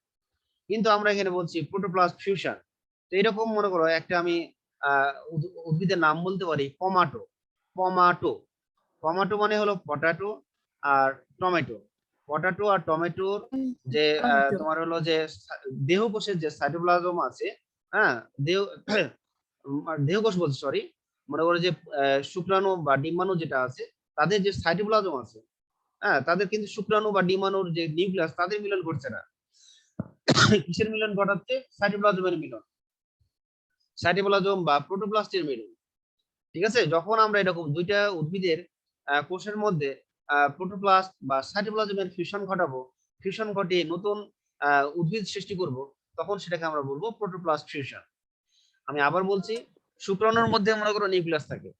কিন্তু আমরা এখানে বলছি প্রোটোপ্লাস্ট ফিউশন। তো এরকম মনে করো একটা আমি উদ্ভিদের নাম বলতে পারি পমাটো। পমাটো টমেটো মানে হলো পটাটো আর টমেটো। পটাটো আর টমেটোর যে তোমার হলো যে দেহকোষের যে সাইটোপ্লাজম আছে, হ্যাঁ, দেহ দেহকোষ বলছি, সরি, মনে করো যে শুক্রাণু বা ডিম্বাণু যেটা আছে, তাদের যে সাইটোপ্লাজম আছে, হ্যাঁ, তাদের কিন্তু শুক্রাণু বা ডিম্বাণুর যে নিউক্লিয়াস, তাদের মিলন ঘটছে না। কিসের মিলন ঘটাচ্ছে? সাইটোপ্লাজমের মিলন, সাইটোপ্লাজম বা প্রোটোপ্লাস্টের মিলন। ঠিক আছে, যখন আমরা এরকম দুইটা উদ্ভিদের কোষের মধ্যে প্রোটোপ্লাস্ট বা সাইটোপ্লাজমের ফিউশন ঘটাবো, ফিউশন ঘটিয়ে নতুন উদ্ভিদ সৃষ্টি করব, তখন সেটাকে আমরা বলবো প্রোটোপ্লাস্ট ফিউশন। আমি আবার বলছি, শুক্রাণুর মধ্যে মনে করো নিউক্লিয়াস থাকে,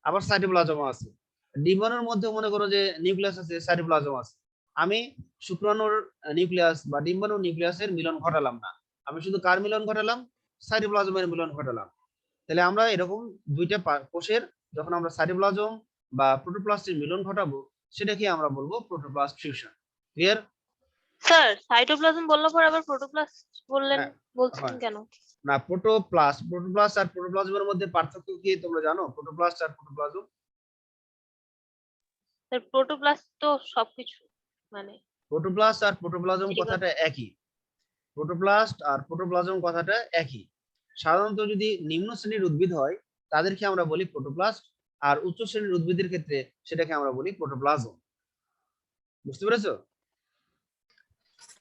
আবার সাইটোপ্লাজম আছে। ডিম্বাণুর মধ্যে মনে করো যে নিউক্লিয়াস আছে, সাইটোপ্লাজম আছে। আমি শুক্রাণুর নিউক্লিয়াস বা ডিম্বাণুর নিউক্লিয়াসের মিলন ঘটালাম না, আমি শুধু কার মিলন ঘটালাম? সাইটোপ্লাজমের মিলন ঘটালাম। তাহলে আমরা এরকম দুইটা কোষের যখন আমরা সাইটোপ্লাজম বা প্রোটোপ্লাস্টের মিলন ঘটাবো, সেটাকে আমরা বলবো protoplast fusion. Clear? Sir cytoplasm বললো পর আবার প্রোটোপ্লাস্ট বললেন, হ্যাঁ, বলছেন হয়। কেন? না, প্রোটোপ্লাস্ট আর প্রোটোপ্লাজমের মধ্যে পার্থক্য কি তোমরা জানো? প্রোটোপ্লাস্ট আর প্রোটোপ্লাজম? স্যার প্রোটোপ্লাস্ট তো সবকিছু, মানে প্রোটোপ্লাস্ট আর প্রোটোপ্লাজম ঠিক আছে। কথাটা একই। প্রোটোপ্লাস্ট আর প্রোটোপ্লাজম কথাটা একই। সাধারণত যদি নিম্ন শ্রেণীর উদ্ভিদ হয়, তাদেরকে আমরা বলি প্রোটোপ্লাস্ট, আর উচ্চ শ্রেণীর উদ্ভিদের ক্ষেত্রে সেটাকে আমরা বলি প্রোটোপ্লাজম। বুঝতে পেরেছো?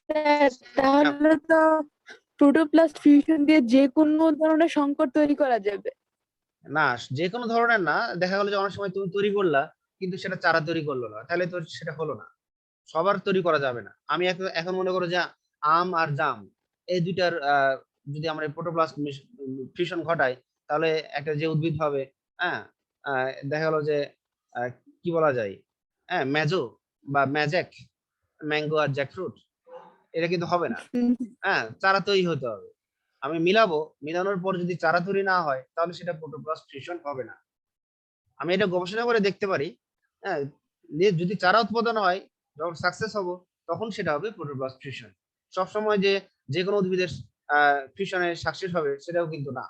স্যার হ্যাঁ, তাহলে তো প্রোটোপ্লাস্ট ফিউশন দিয়ে যে কোনো ধরনের সংকর তৈরি করা যাবে। না, যে কোনো ধরনের না, দেখা গেলো যে অনেক সময় তুমি তৈরি করলা কিন্তু সেটা চারা তৈরি করলো না, তাহলে তো সেটা হলো না। সবার তৈরি করা যাবে না। আমি এখন মনে করো যে আম আর জাম, এই দুইটার যদি আমরা প্রোটোপ্লাস্ট ফিউশন ঘটাই, তাহলে একটা যে উদ্ভিদ হবে, হ্যাঁ, দেখা গেলো যে আহ, কি বলা যায়, হ্যাঁ, মেজো বা ম্যাজেক, ম্যাঙ্গো আর জ্যাকফ্রুট, এটা কিন্তু হবে না। হ্যাঁ, চারা তৈরি হতে হবে। আমি মিলাবো, মিলানোর পর যদি চারা তৈরি না হয়, তাহলে সেটা প্রোটোপ্লাস্ট ফিউশন হবে না। আমি এটা গবেষণা করে দেখতে পারি। হ্যাঁ, দিয়ে যদি চারা উৎপাদন হয়, যখন সাকসেস হব, তখন সেটা হবে প্রোটোপ্লাস্ট ফিউশন। সবসময় যে যে কোনো উদ্ভিদের ফিউশনে সাকসেস হবে সেটাও কিন্তু না।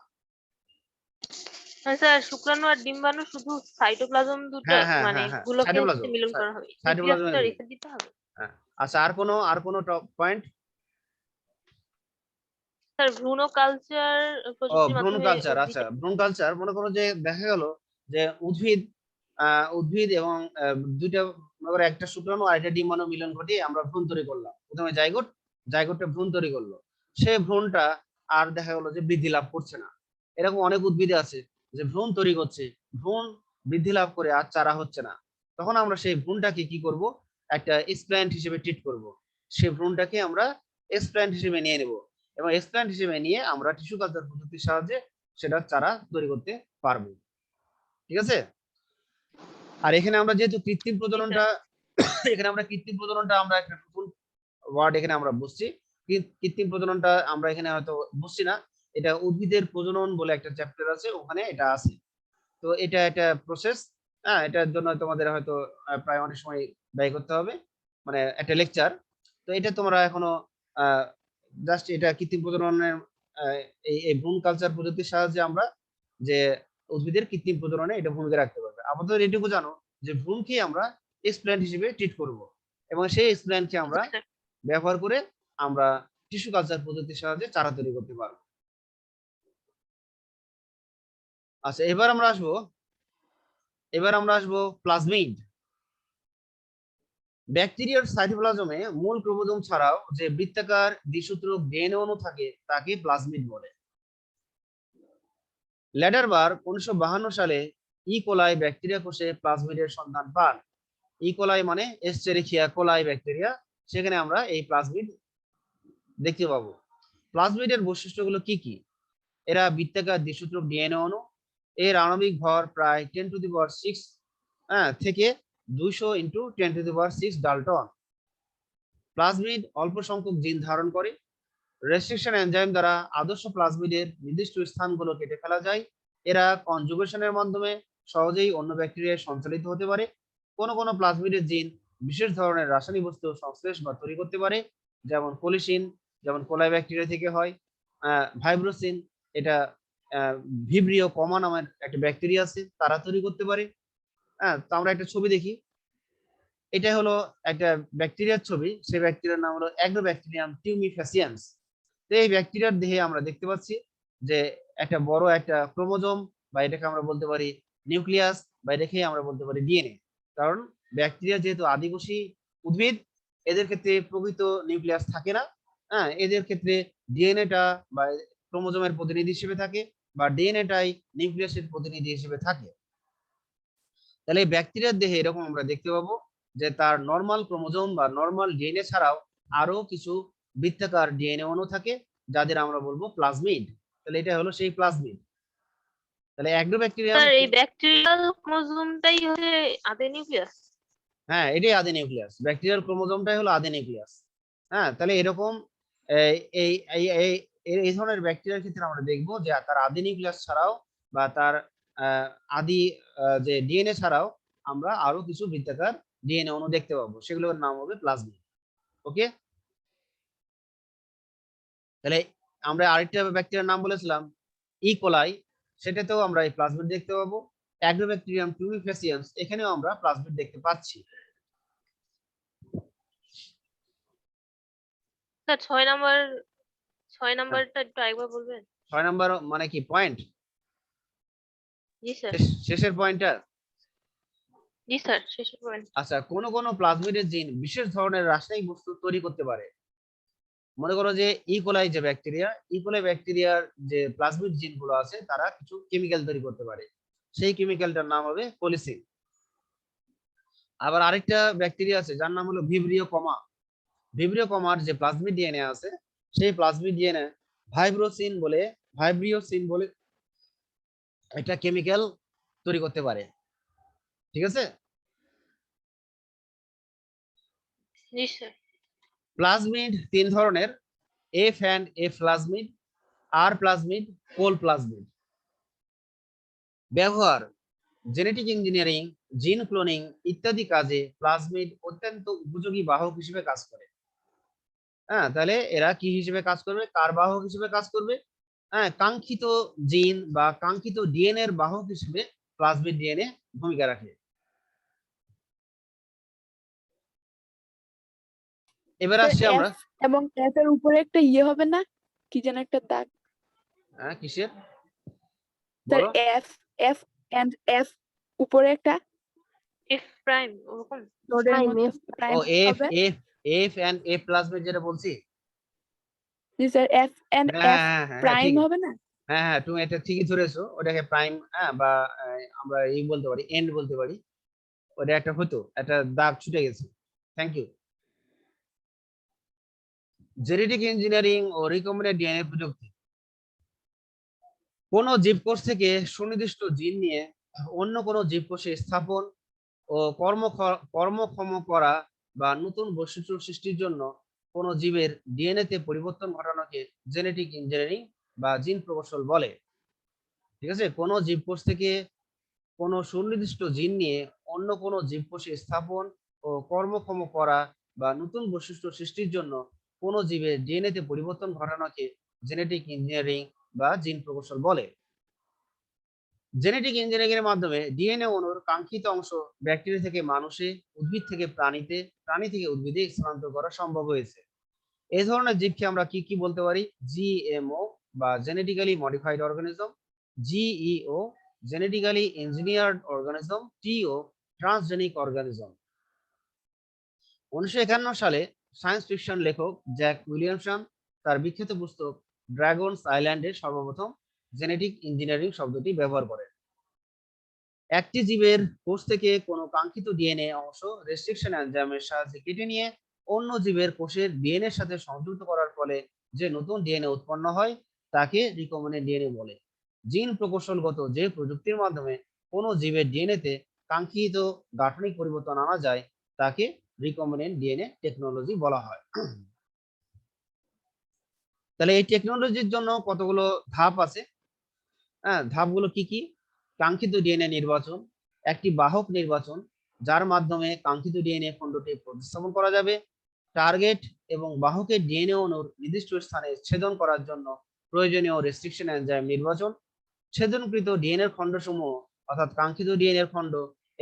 স্যার শুক্রাণু আর ডিম্বাণু শুধু সাইটোপ্লাজম দুটো, হ্যাঁ, হ্যাঁ, মানে হ্যাঁ, হ্যাঁ, গুলোকে হচ্ছে সাইটোপ্লাজম, মিলন করা হবে, সাইটোপ্লাজমের নিউক্লিয়াসটা মিলন। রেখে দিতে হবে। হ্যাঁ। আচ্ছা, আর কোনো পয়েন্ট? স্যার ভ্রূণ কালচার ও, প্রযুক্তির ভ্রূণ মাধ্যমে কালচার। আচ্ছা, উদ্ভিদের। ভ্রূণ কালচার মনে করো যে দেখা গেল যে উদ্ভিদ এবং দুইটা, মনে করো একটা শুক্রাণু আর একটা ডিম্বাণু মিলন ঘটিয়ে আমরা ভ্রূণ তৈরি করলাম। প্রথমে জাইগোটটা ভ্রূণ তৈরি করলো। সে ভ্রূণটা আর দেখা গেলো যে বৃদ্ধি লাভ করছে না। এরকম অনেক উদ্ভিদে আছে যে ভ্রূণ তৈরি করছে, ভ্রূণ বৃদ্ধি লাভ করে আর চারা হচ্ছে না। তখন আমরা সেই ভ্রূণটাকে কি করব? একটা এক্সপ্ল্যান্ট হিসেবে ট্রিট করব। সেই ভ্রূণটাকে আমরা এক্সপ্ল্যান্ট হিসেবে নিয়ে নেব, এবং এক্সপ্ল্যান্ট হিসেবে নিয়ে আমরা টিস্যু কালচার পদ্ধতির সাহায্যে সেটা চারা তৈরি করতে পারবো। ঠিক আছে? আর এখানে আমরা যেহেতু কৃত্রিম জি স্যার। প্রজননটা এখানে আমরা কৃত্রিম প্রজননটা আমরা একটা নতুন ওয়ার্ড এখানে আমরা বুঝছি। কৃত্রিম প্রজননটা আমরা এখানে হয়তো বুঝছি না। এটা উদ্ভিদের প্রজনন বলে একটা চ্যাপ্টার আছে, ওখানে এটা আছে। তো এটা একটা প্রসেস। হ্যাঁ, এটার জন্য তোমাদের হয়তো প্রায় অনেক সময় ব্যয় করতে হবে, মানে একটা লেকচার। তো এটা তোমরা এখনো জাস্ট এটা কৃত্রিম প্রজননের আহ, এই ভ্রূণ কালচার প্রযুক্তির সাহায্যে আমরা যে উদ্ভিদের কৃত্রিম প্রজননে এটা ভূমিকা রাখতে পারবে। আপাতত এটুকু জানো যে ভ্রূণকে আমরা এক্সপ্ল্যান্ট হিসেবে ট্রিট করব, এবং সেই এক্সপ্ল্যান্টকে আমরা জি স্যার। ব্যবহার করে আমরা টিস্যু কালচার পদ্ধতির সাহায্যে চারা তৈরি করতে পারবো। আচ্ছা, এবার আমরা আসবো প্লাজমিড। ব্যাকটেরিয়ার সাইটোপ্লাজমে মূল ক্রোমোজোম ছাড়াও যে বৃত্তাকার দ্বিসূত্রক ডিএনএ অণু থাকে তাকে প্লাজমিড বলে। ল্যাডারবার 1952 সালে কোলাই ব্যাকটেরিয়া কোষে প্লাজমিডের সন্ধান পান। কোলাই মানে এস্চেরিখিয়া কোলাই ব্যাকটেরিয়া, সেখানে আমরা এই প্লাজমিড দেখতে পাবো। প্লাজমিডের বৈশিষ্ট্যগুলো কি কি? এরা বৃত্তাকার দ্বিসূত্রক ডিএনএ অণু। এর আণবিক ভর প্রায় 10⁶ থেকে 200 × 10⁶ ডাল্টন। প্লাজমিড অল্প সংখ্যক জিন ধারণ করে। রেস্ট্রিকশন এনজাইম দ্বারা আদর্শ প্লাজমিডের নির্দিষ্ট স্থানগুলো কেটে ফেলা যায়। এরা কনজুগেশনের মাধ্যমে সহজেই অন্য ব্যাকটেরিয়ায় সঞ্চালিত হতে পারে। কোন কোন প্লাজমিডের জিন বিশেষ ধরনের রাসায়নিক বস্তু সংশ্লেষ বা তৈরি করতে পারে, যেমন কোলিসিন, যেমন কোলাই ব্যাকটেরিয়া থেকে হয়। ভাইব্রোসিন, এটা ভিব্রিও কমা নামের একটা ব্যাকটেরিয়া আছে, তারা তৈরি করতে পারে। হ্যাঁ, তো আমরা একটা ছবি দেখি। এটা হলো একটা ব্যাকটেরিয়ার ছবি। সেই ব্যাকটেরিয়ার নাম হলো অ্যাগ্রোব্যাকটেরিয়াম টিউমিফ্যাসিয়ান্স। তো এই ব্যাকটেরিয়ার দেহে আমরা দেখতে পাচ্ছি যে একটা বড় একটা ক্রোমোজোম, বা এটাকে আমরা বলতে পারি নিউক্লিয়াস, বা এটাকে আমরা বলতে পারি ডিএনএ। কারণ ব্যাকটেরিয়া যেহেতু আদিবাসী উদ্ভিদ, এদের ক্ষেত্রে প্রকৃত নিউক্লিয়াস থাকে না। হ্যাঁ, এদের ক্ষেত্রে ডিএনএটা বা ক্রোমোজোমের প্রতিনিধি হিসেবে থাকে, বা ডিএনএটাই নিউক্লিয়াসের প্রতিনিধি হিসেবে থাকে। তাহলে এই ব্যাকটেরিয়ার দেহে এরকম আমরা দেখতে পাবো যে তার নর্মাল ক্রোমোজোম বা নর্মাল ডিএনএ ছাড়াও আরো কিছু বৃত্তাকার ডিএনএ অণু থাকে, যাদের আমরা বলবো প্লাজমিড। তাহলে এটা হলো সেই প্লাজমিড। তাহলে অ্যাগ্রোব্যাকটেরিয়াম, স্যার এই ব্যাকটেরিয়াল ক্রোমোজোমটাই হচ্ছে আদে নিউক্লিয়াস। হ্যাঁ এটাই আদি নিউক্লিয়াস, ব্যাকটেরিয়াল ক্রোমোজোমটাই হলো আদি নিউক্লিয়াস। হ্যাঁ, তাহলে এরকম এই এই এই এই এই ধরনের ব্যাকটেরিয়ার ক্ষেত্রে আমরা দেখবো যে তার আদি নিউক্লিয়াস ছাড়াও বা তার আদি যে ডিএনএ ছাড়াও আমরা আরো কিছু বৃত্তাকার ডিএনএ অণু দেখতে পাবো, সেগুলোর নাম হবে প্লাজমিড। ওকে, তাহলে আমরা আরেকটা ব্যাকটেরিয়ার নাম বলেছিলাম ইকোলাই, সেটাতেও আমরা এই প্লাজমিড দেখতে পাবো। অ্যাগ্রোব্যাকটেরিয়াম টিউমিফাসিয়ান্স, এখানেও আমরা প্লাজমিড দেখতে পাচ্ছি। স্যার 6 নাম্বারটা একটু আরেকবার বলবেন? 6 নাম্বার মানে কি পয়েন্ট? জি স্যার। শেষের পয়েন্টটা? জি স্যার, শেষের পয়েন্ট। আচ্ছা, কোন কোন প্লাজমিডের জিন বিশেষ ধরনের রাসায়নিক বস্তু তৈরি করতে পারে। মনে করো যে ইকোলাই যে ব্যাকটেরিয়া, ইকোলাই ব্যাকটেরিয়ার যে প্লাজমিড জিনগুলো আছে তারা কিছু কেমিক্যাল তৈরি করতে পারে, সেই কেমিক্যালটার নাম হবে কোলিসিন। আবার আরেকটা ব্যাকটেরিয়া আছে যার নাম হলো ভিব্রিও কমা। ভিব্রিও কমার যে প্লাজমিড ডিএনএ আছে, সেই প্লাজমিড ডিএনএ ভাইব্রিওসিন বলে একটা কেমিক্যাল তৈরি করতে পারে। ঠিক আছে, জি স্যার। প্লাজমিড 3 ধরনের: F and F plasmid, R plasmid, Col plasmid. ব্যবহার: জেনেটিক ইঞ্জিনিয়ারিং, জিন ক্লোনিং ইত্যাদি কাজে প্লাজমিড অত্যন্ত উপযোগী বাহক হিসেবে কাজ করে। হ্যাঁ, তাহলে এরা কি হিসেবে কাজ করবে? কার বাহক হিসেবে কাজ করবে? হ্যাঁ, কাঙ্ক্ষিত জিন বা কাঙ্ক্ষিত ডিএনএ এর বাহক হিসেবে প্লাজমিড ডিএনএ ভূমিকা রাখে। এবার আসছি আমরা, এবং এফ এর উপরে একটা ইয়ে হবে না, কি যেন একটা দাগ? হ্যাঁ কিসের স্যার বলো? এফ, এফ এন্ড এফ উপরে একটা এফ প্রাইম ওরকম। নোডের মতো ও প্রাইম এফ হবে। F F and F plasmid যেটা বলছি। জি স্যার, এফ এন্ড হ্যাঁ এফ হ্যাঁ হ্যাঁ প্রাইম ঠিক, হবে না? হ্যাঁ হ্যাঁ তুমি এটা ঠিকই ধরেছো, ওটাকে প্রাইম, হ্যাঁ, বা আমরা এই বলতে পারি, এন্ড বলতে পারি। ওটা একটা হতো, একটা দাগ ছুটে গেছে। Thank you. জেনেটিক ইঞ্জিনিয়ারিং ও রিকম্বিনেন্ট ডিএনএ প্রযুক্তি: কোন জীবকোষ থেকে সুনির্দিষ্ট জিন নিয়ে অন্য কোন জীবকোষে স্থাপন ও কর্মক্ষম করা বা নতুন বৈশিষ্ট্য সৃষ্টির জন্য কোন জীবের ডিএনএ তে পরিবর্তন ঘটানোকে জেনেটিক ইঞ্জিনিয়ারিং বা জিন প্রকৌশল বলে। ঠিক আছে, কোন জীবকোষ থেকে কোন সুনির্দিষ্ট জিন নিয়ে অন্য কোন জীবকোষে স্থাপন ও কর্মক্ষম করা বা নতুন বৈশিষ্ট্য সৃষ্টির জন্য কোন জীবের ডিএনএ তে পরিবর্তন ঘটানোকে জেনেটিক ইঞ্জিনিয়ারিং বা জিন প্রকৌশল বলে। জেনেটিক ইঞ্জিনিয়ারিং এর মাধ্যমে ডিএনএ অণুর কাঙ্ক্ষিত অংশ ব্যাকটেরিয়া থেকে মানুষে, উদ্ভিদ থেকে প্রাণীতে, প্রাণী থেকে উদ্ভিদে স্থানান্তর করা সম্ভব হয়েছে। এই ধরনের জীবকে আমরা কি কি বলতে পারি? জিএমও বা genetically modified organism, GEO genetically engineered organism, টিও ট্রান্সজেনিক অর্গানিজম। 1951 সালে সায়েন্স ফিকশন লেখক জ্যাক উইলিয়ামসন তার বিখ্যাত পুস্তক ড্রাগনস আইল্যান্ডে সর্বপ্রথম জেনেটিক ইঞ্জিনিয়ারিং শব্দটি ব্যবহার করেন। একটি জীবের কোষ থেকে কোনো কাঙ্ক্ষিত ডিএনএ অংশ রেস্ট্রিকশন এনজাইমের সাহায্যে কেটে নিয়ে অন্য জীবের কোষের ডিএনএ এর সাথে সংযুক্ত করার ফলে যে নতুন ডিএনএ উৎপন্ন হয় তাকে রিকম্বিনেন্ট ডিএনএ বলে। জিন প্রকৌশলগত যে প্রযুক্তির মাধ্যমে কোনো জীবের ডিএনএ তে কাঙ্ক্ষিত গাঠনিক পরিবর্তন আনা যায় তাকে রিকম্বিনেন্ট ডিএনএ টেকনোলজি বলা হয়। তাহলে এই টেকনোলজির জন্য কতগুলো ধাপ আছে। হ্যাঁ, ধাপগুলো কি কি? কাঙ্ক্ষিত ডিএনএ নির্বাচন, একটি বাহক নির্বাচন যার মাধ্যমে কাঙ্ক্ষিত ডিএনএ খণ্ডটি প্রতিস্থাপন করা যাবে, টার্গেট এবং বাহকের ডিএনএ অণুর নির্দিষ্ট স্থানে ছেদন করার জন্য প্রয়োজনীয় রেস্ট্রিকশন এনজাইম নির্বাচন, ছেদনকৃত ডিএনএ খণ্ডসমূহ অর্থাৎ কাঙ্ক্ষিত ডিএনএ খণ্ড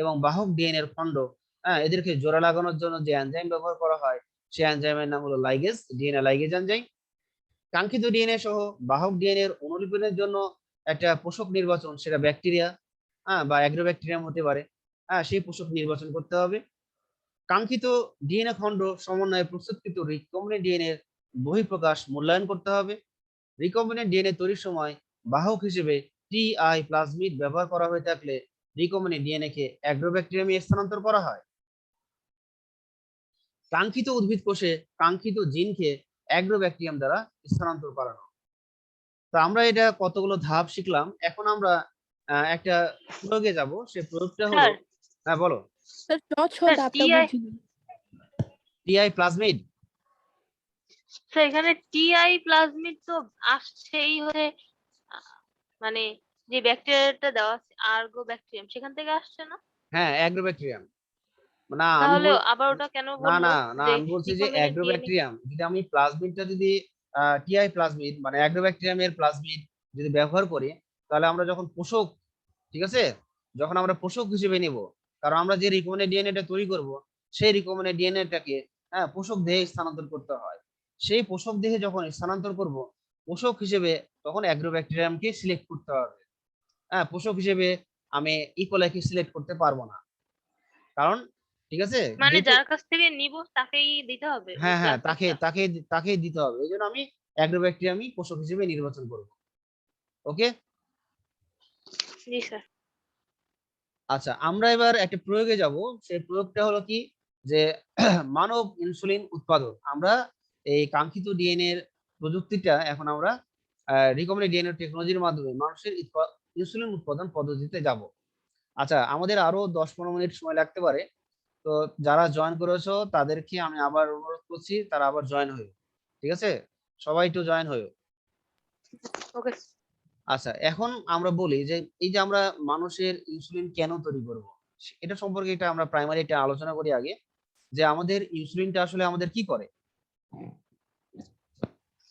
এবং বাহক ডিএনএ খণ্ড, হ্যাঁ, এদেরকে জোড়া লাগানোর জন্য যে এনজাইম ব্যবহার করা হয় সেই এনজাইমের নাম হলো লাইগেজ, ডিএনএ লাইগেজ এনজাইম। কাঙ্ক্ষিত ডিএনএ সহ বাহক ডিএনএ এর অনুলিপনের জন্য একটা পোষক নির্বাচন, সেটা ব্যাকটেরিয়া বা অ্যাগ্রোব্যাকটেরিয়াম হতে পারে। সেই পোষক নির্বাচন করতে হবে। কাঙ্ক্ষিত ডিএনএ খণ্ড সমন্বয়ে প্রস্তুতকৃত রিকম্বিনেন্ট ডিএনএ এর বহিঃপ্রকাশ মূল্যায়ন করতে হবে। রিকম্বিনেন্ট ডিএনএ তৈরির সময় বাহক হিসেবে টিআই প্লাজমিড ব্যবহার করা হয়ে থাকলে রিকম্বিনেন্ট ডিএনএ কে অ্যাগ্রোব্যাকটেরিয়ামে স্থানান্তর করা হয়। কাঙ্ক্ষিত উদ্ভিদ কোষে কাঙ্ক্ষিত জিনকে অ্যাগ্রোব্যাকটেরিয়াম দ্বারা স্থানান্তর করানো। তো আমরা এটা কতগুলো ধাপ শিখলাম। এখন আমরা একটা প্রয়োগে যাব। সেই প্রয়োগটা হলো, স্যার হ্যাঁ বলো। স্যার স্যার ধাপটা টিআই বুঝিয়ে টিআই প্লাজমিড, স্যার এখানে টিআই প্লাজমিড তো আসছেই হচ্ছে মানে যে ব্যাকটেরিয়াটা দেওয়া আছে আর্গো ব্যাকটেরিয়াম সেখান থেকে আসছে না? হ্যাঁ অ্যাগ্রোব্যাকটেরিয়াম। না আমি তাহলে আবার ওটা কেন না বললো না না যে আমি বলছি যে রিকম্বিনেন্ট ডিএনএ? অ্যাগ্রোব্যাকটেরিয়াম, যদি আমি প্লাজমিডটা যদি টিআই প্লাজমিড মানে অ্যাগ্রোব্যাকটেরিয়ামের প্লাজমিড যদি ব্যবহার করি, তাহলে আমরা যখন পোষক, ঠিক আছে, যখন আমরা পোষক হিসেবে নিব, কারণ আমরা যে রিকম্বিনেন্ট ডিএনএটা তৈরি করব, সেই রিকম্বিনেন্ট ডিএনএটাকে পোষক দেহে স্থানান্তর করতে হয়। সেই পোষক দেহে যখন স্থানান্তর করব, পোষক হিসেবে তখন অ্যাগ্রোব্যাকটেরিয়ামকে সিলেক্ট করতে হবে। পোষক হিসেবে আমি ইকোলাইকে সিলেক্ট করতে পারবো না, কারণ ঠিক আছে, মানে যেহেতু যার কাছ থেকে নিব তাকেই দিতে হবে ওই হ্যাঁ হ্যাঁ তাকে প্লাজমিডটা? তাকে তাকেই দিতে হবে। এই জন্য আমি অ্যাগ্রোব্যাকটেরিয়ামই পোষক হিসেবে নির্বাচন করব। ওকে। জি স্যার। আচ্ছা, আমরা এবার একটা প্রয়োগে যাব। সেই প্রয়োগটা হলো কি, যে মানব ইনসুলিন উৎপাদন। আমরা এই কাঙ্ক্ষিত ডিএনএ এর প্রযুক্তিটা এখন আমরা রিকম্বিনেন্ট ডিএনএ টেকনোলজির মাধ্যমে মানুষের ইনসুলিন উৎপাদন পদ্ধতিতে যাব। আচ্ছা, আমাদের আরো 10-15 মিনিট সময় লাগতে পারে। তো যারা জয়েন করেছো তাদেরকে আমি আবার অনুরোধ করছি তারা আবার জয়েন হয়ে, ঠিক আছে, সবাই একটু জয়েন হয়ে। ওকে। আচ্ছা, এখন আমরা বলি যে এই যে আমরা মানুষের ইনসুলিন কেন তৈরি করব, এটা সম্পর্কে এটা আমরা প্রাইমারি এটা আলোচনা করি আগে, যে আমাদের ইনসুলিনটা আসলে আমাদের কি করে।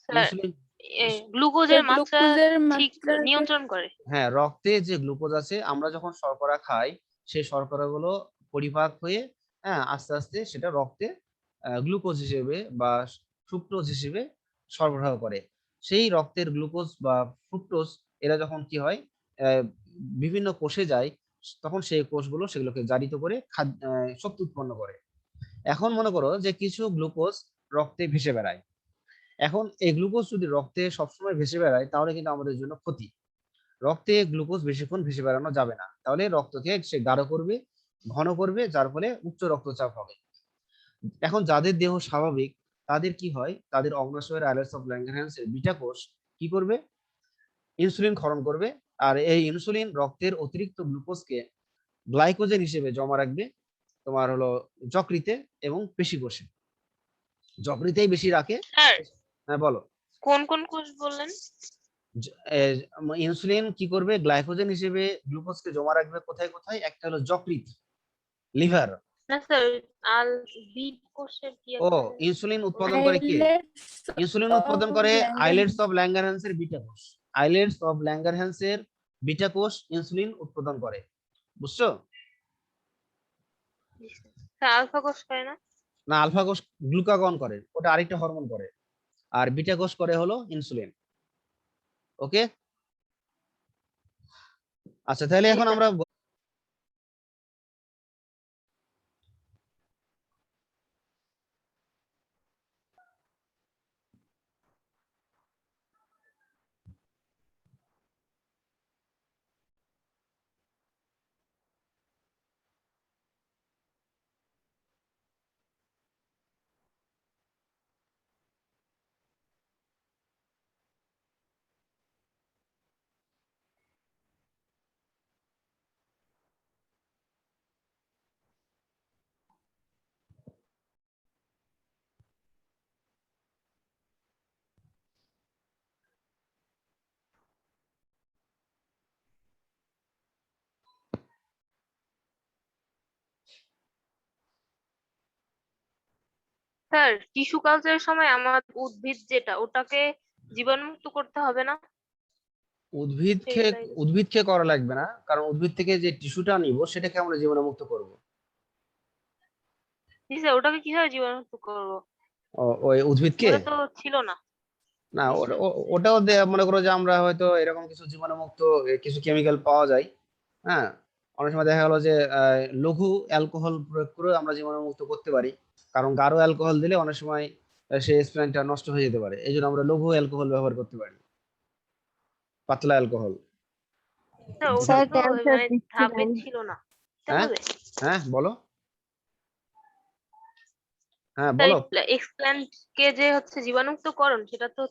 স্যার ইনসুলিন, গ্লুকোজের মাত্রা গ্লুকোজের ঠিক মাত্রাকে নিয়ন্ত্রণ করে। হ্যাঁ, রক্তে যে গ্লুকোজ আছে, আমরা যখন শর্করা খাই, সেই শর্করাগুলো পরিপাক হয়ে আস্তে আস্তে সেটা রক্তে গ্লুকোজ হিসেবে বা ফ্রুক্টোজ হিসেবে সরবরাহ করে। সেই রক্তের গ্লুকোজ বা ফ্রুক্টোজ এরা যখন কি হয়, আহ, বিভিন্ন কোষে যায়, তখন সেই কোষগুলো সেগুলোকে জারিত করে শক্তি উৎপন্ন করে। এখন মনে করো যে কিছু গ্লুকোজ রক্তে ভেসে বেড়ায়। এখন এই গ্লুকোজ যদি রক্তে সবসময় ভেসে বেড়ায়, তাহলে কিন্তু আমাদের জন্য ক্ষতি। রক্তে গ্লুকোজ বেশিক্ষণ ভেসে বেড়ানো যাবে না, তাহলে রক্তকে সে গাঢ় করবে, ঘন করবে, যার ফলে উচ্চ রক্তচাপ হবে। এখন যাদের দেহ স্বাভাবিক, তাদের কি হয়, তাদের অগ্ন্যাশয়ের আইলেটস অফ ল্যাঙ্গারহ্যান্সের বিটা কোষ কি করবে, ইনসুলিন ক্ষরণ করবে। আর এই ইনসুলিন রক্তের অতিরিক্ত গ্লুকোজকে গ্লাইকোজেন হিসেবে জমা রাখবে তোমার হলো যকৃতে এবং পেশি কোষে। যকৃতেই বেশি রাখে। স্যার হ্যাঁ বলো। কোন কোন কোষ বললেন? ইনসুলিন কি করবে, গ্লাইকোজেন হিসেবে গ্লুকোজকে জমা রাখবে কোথায় কোথায়, একটা হলো যকৃত, লিভার। না স্যার আল বিট কোষের কি ও, একটা ইনসুলিন উৎপাদন করে কে, আইলেটস ইনসুলিন উৎপাদন অফ করে আইলেটস ল্যাঙ্গারহ্যান্স। অফ ল্যাঙ্গারহ্যান্সের বিটা কোষ। আইলেটস অফ ল্যাঙ্গারহ্যান্সের বিটা কোষ ইনসুলিন উৎপাদন করে, বুঝছো? স্যার আলফা কোষ করে না? না, আলফা কোষ গ্লুকাগন করে, ওটা আরেকটা হরমোন করে। আর বিটা কোষ করে হলো ইনসুলিন। ওকে। আচ্ছা, তাহলে জি এখন স্যার। আমরা স্যার টিস্যু কালচারের সময় আমার উদ্ভিদ যেটা ওটাকে জীবাণুমুক্ত করতে হবে না? উদ্ভিদকে সেটাই। উদ্ভিদকে করা লাগবে না, কারণ উদ্ভিদ থেকে যে টিস্যুটা নিব সেটাকে আমরা জীবাণুমুক্ত করব। জি স্যার ওটাকে কিভাবে জীবাণুমুক্ত করবো? ওই উদ্ভিদকে, ওটা তো ছিল না। না মিশ্রণ? ওটাও মনে করো যে আমরা হয়তো এরকম কিছু জীবাণুমুক্ত কিছু কেমিক্যাল পাওয়া যায়। হ্যাঁ, অনেক সময় দেখা গেলো যে লঘু অ্যালকোহল প্রয়োগ করে আমরা জীবাণুমুক্ত করতে পারি, কারণ গাঢ় অ্যালকোহল দিলে অনেক সময় সেই স্প্রেটা নষ্ট হয়ে যেতে পারে, এই জন্য আমরা লঘু অ্যালকোহল ব্যবহার করতে পারি, পাতলা অ্যালকোহল। না ওটা স্যার তো ক্যান্সার মানে ধাপে দিচ্ছিলেন। ছিল না, দিতে হ্যাঁ, হবে। হ্যাঁ বলো, হ্যাঁ স্যার বলো। এক্সপ্ল্যান্ট কে যে হচ্ছে জীবাণুমুক্তকরণ সেটা তো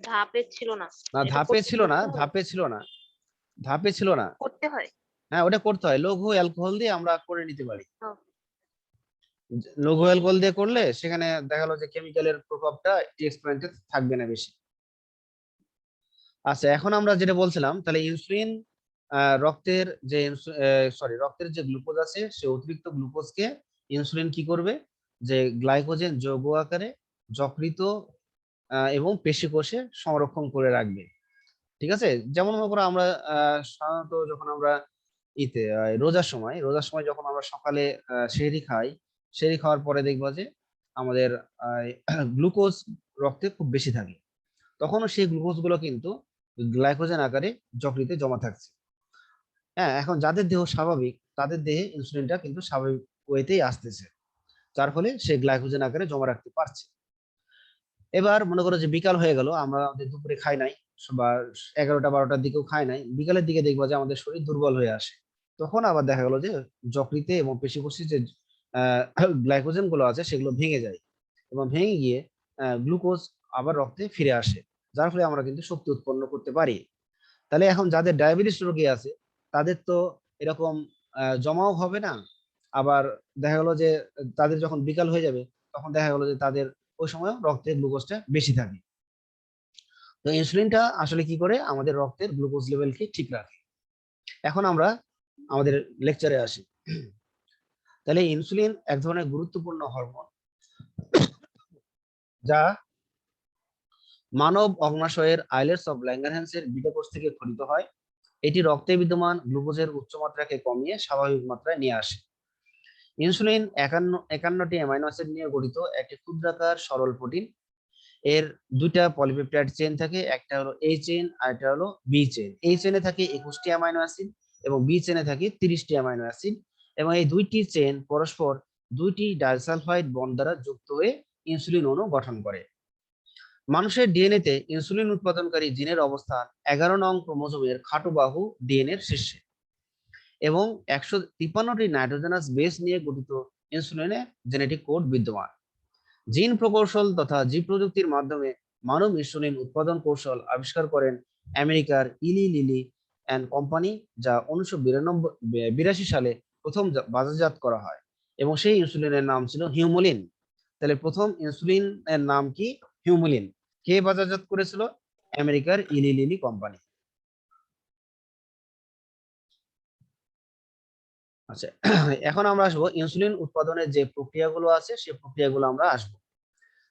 ধাপে ছিল না, না এটা ধাপে ছিল না, করতে হয়। ধাপে ছিল না, ধাপে ছিল না। করতে হয়। হ্যাঁ, ওটা করতে হয়, লঘু অ্যালকোহল দিয়ে আমরা করে নিতে পারি। ও, লঘু অ্যালকোহল দিয়ে করলে সেখানে দেখা গেলো যে কেমিক্যালের প্রভাবটা এক্সপ্রেন্টে থাকবে না বেশি। আচ্ছা, এখন আমরা যেটা বলছিলাম, তাহলে ইনসুলিন রক্তের যে রক্তের যে গ্লুকোজ আছে সে অতিরিক্ত গ্লুকোজকে ইনসুলিন কি করবে, যে গ্লাইকোজেন যৌগ আকারে যকৃত এবং পেশি কোষে সংরক্ষণ করে রাখবে। ঠিক আছে, যেমন মনে করো আমরা সাধারণত যখন আমরা রোজার সময় যখন আমরা সকালে সেহরি খাই, সেহরি খাওয়ার পরে দেখবা যে আমাদের গ্লুকোজ রক্তে খুব বেশি থাকে, তখনও সেই গ্লুকোজ গুলো কিন্তু গ্লাইকোজেন আকারে যকৃতে জমা থাকছে। হ্যাঁ, এখন যাদের দেহ স্বাভাবিক তাদের দেহে ইনসুলিনটা কিন্তু স্বাভাবিক ওয়েতেই আসতেছে, যার ফলে সে গ্লাইকোজেন আকারে জমা রাখতে পারছে। এবার মনে করো যে বিকাল হয়ে গেল, আমরা আমাদের দুপুরে খাই নাই, বা 11টা 12টার দিকেও খাই নাই, বিকালের দিকে দেখবো যে আমাদের শরীর দুর্বল হয়ে আসে। তখন আবার দেখা গেলো যে যকৃতে এবং পেশিকোষে যে গ্লাইকোজেন গুলো আছে সেগুলো ভেঙে যায়, এবং ভেঙে গিয়ে গ্লুকোজ আবার রক্তে ফিরে আসে, যার ফলে আমরা কিন্তু শক্তি উৎপন্ন করতে পারি। তাহলে এখন যাদের ডায়াবেটিস রোগী আছে তাদের তো এরকম জমাও হবে না, আবার দেখা গেলো যে তাদের যখন বিকাল হয়ে যাবে তখন দেখা গেলো যে তাদের ওই সময় রক্তে গ্লুকোজটা বেশি থাকে। তো ইনসুলিনটা আসলে কি করে, আমাদের রক্তের গ্লুকোজ লেভেলকে ঠিক রাখে। এখন আমরা আমাদের লেকচারে আসি। তাহলে ইনসুলিন এক ধরনের গুরুত্বপূর্ণ হরমোন, যা মানব অগ্নাশয়ের আইলেটস অফ ল্যাঙ্গারহ্যান্সের বিটা কোষ থেকে খরিত হয়। এটি রক্তে বিদ্যমান গ্লুকোজের উচ্চ মাত্রাকে কমিয়ে স্বাভাবিক মাত্রায় নিয়ে আসে। ইনসুলিন 51টি অ্যামাইনো অ্যাসিড নিয়ে গঠিত একটি ক্ষুদ্রাকার সরল প্রোটিন। এর দুইটা পলিপেপটাইড চেইন থাকে, একটা হলো এ চেইন আর একটা হলো বি চেইন। এ চেইনে থাকে 21টি অ্যামাইনো অ্যাসিড এবং বি চেইনে থাকে 30টি অ্যামাইনো অ্যাসিড, এবং এই দুইটি চেইন পরস্পর দুইটি ডাইসালফাইড বন্ড দ্বারা যুক্ত হয়ে ইনসুলিন অণু গঠন করে। মানুষের ডিএনএ তে ইনসুলিন উৎপাদনকারী জিনের অবস্থান 11 নং ক্রোমোজোমের খাটো বাহু ডিএনএ এর শীর্ষে, এবং 153টি নাইট্রোজেনাস বেস নিয়ে গঠিত ইনসুলিনে জেনেটিক কোড বিদ্যমান। জিন প্রকৌশল তথা জীব প্রযুক্তির মাধ্যমে মানব ইনসুলিন উৎপাদন কৌশল আবিষ্কার করেন আমেরিকার ইলি লিলি অ্যান্ড কোম্পানি, যা 1982 সালে প্রথম বাজারজাত করা হয়, এবং সেই ইনসুলিনের নাম ছিল হিউমোলিন। তাহলে প্রথম ইনসুলিন এর নাম কি? হিউমোলিন। কে বাজারজাত করেছিল? আমেরিকার ইলি লিলি কোম্পানি। আচ্ছা, এখন আমরা আসবো ইনসুলিন উৎপাদনের যে প্রক্রিয়াগুলো আছে সেই প্রক্রিয়াগুলো আমরা আসবো।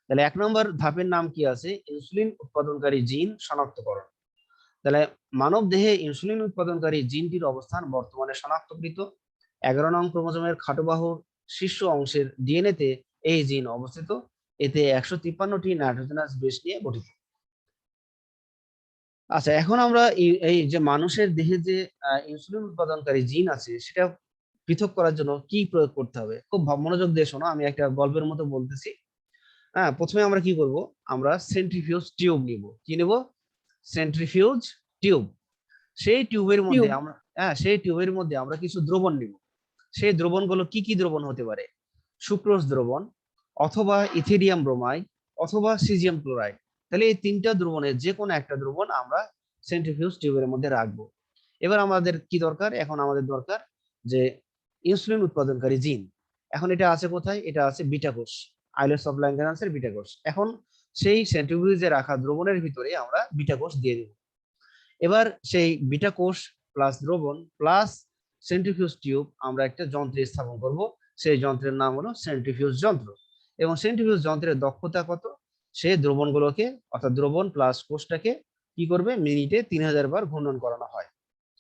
তাহলে 1 নম্বর ধাপের নাম কি আছে? ইনসুলিন উৎপাদনকারী জিন শনাক্তকরণ। তাহলে মানব দেহে ইনসুলিন উৎপাদনকারী জিনটির অবস্থান বর্তমানে শনাক্তকৃত 11 নং ক্রোমোজোমের খাটোবাহুর শীর্ষ অংশের ডিএনএ তে এই জিন অবস্থিত। এতে 153টি নাইট্রোজেনাস বেস নিয়ে গঠিত। আচ্ছা, এখন আমরা এই যে মানুষের দেহে যে ইনসুলিন উৎপাদনকারী জিন আছে সেটা পৃথক করার জন্য কি প্রয়োগ করতে হবে, খুব মনোযোগ দিয়ে শোনো, আমি একটা গল্পের মতো বলতেছি। হ্যাঁ, প্রথমে আমরা কি করব, আমরা সেন্ট্রিফিউজ টিউব নিব। কি নেব? Centrifuge tube. সেই টিউবের মধ্যে টিউব। আমরা, হ্যাঁ সেই টিউবের মধ্যে আমরা কিছু দ্রবণ নিব। সেই দ্রবণগুলো কি কি দ্রবণ হতে পারে? সুক্রোজ দ্রবণ, অথবা ইথেরিয়াম ব্রোমাইড, অথবা সিজিয়াম ক্লোরাইড। তাহলে এই তিনটা দ্রবণের যে কোনো একটা দ্রবণ আমরা সেন্ট্রিফিউজ টিউবের মধ্যে রাখবো। এবার আমাদের কি দরকার? এখন আমাদের দরকার যে ইনসুলিন উৎপাদনকারী জিন। এখন এটা আছে কোথায়? এটা আছে বিটা কোষ, আইলেটস অফ ল্যাঙ্গারহ্যান্সের বিটা কোষ। এখন সেই সেন্ট্রিফিউজে রাখা দ্রবণের ভিতরে আমরা বিটা কোষ দিয়ে দেব। এবার সেই বিটা কোষ প্লাস দ্রবণ প্লাস সেন্ট্রিফিউজ টিউব আমরা একটা যন্ত্রে স্থাপন করব। সেই যন্ত্রের নাম হলো সেন্ট্রিফিউজ যন্ত্র। এবং সেন্ট্রিফিউজ যন্ত্রের দক্ষতা কত? সে দ্রবণগুলোকে, অর্থাৎ দ্রবণ প্লাস কোষটাকে কি করবে? মিনিটে 3000 বার ঘূর্ণন করানো হয়।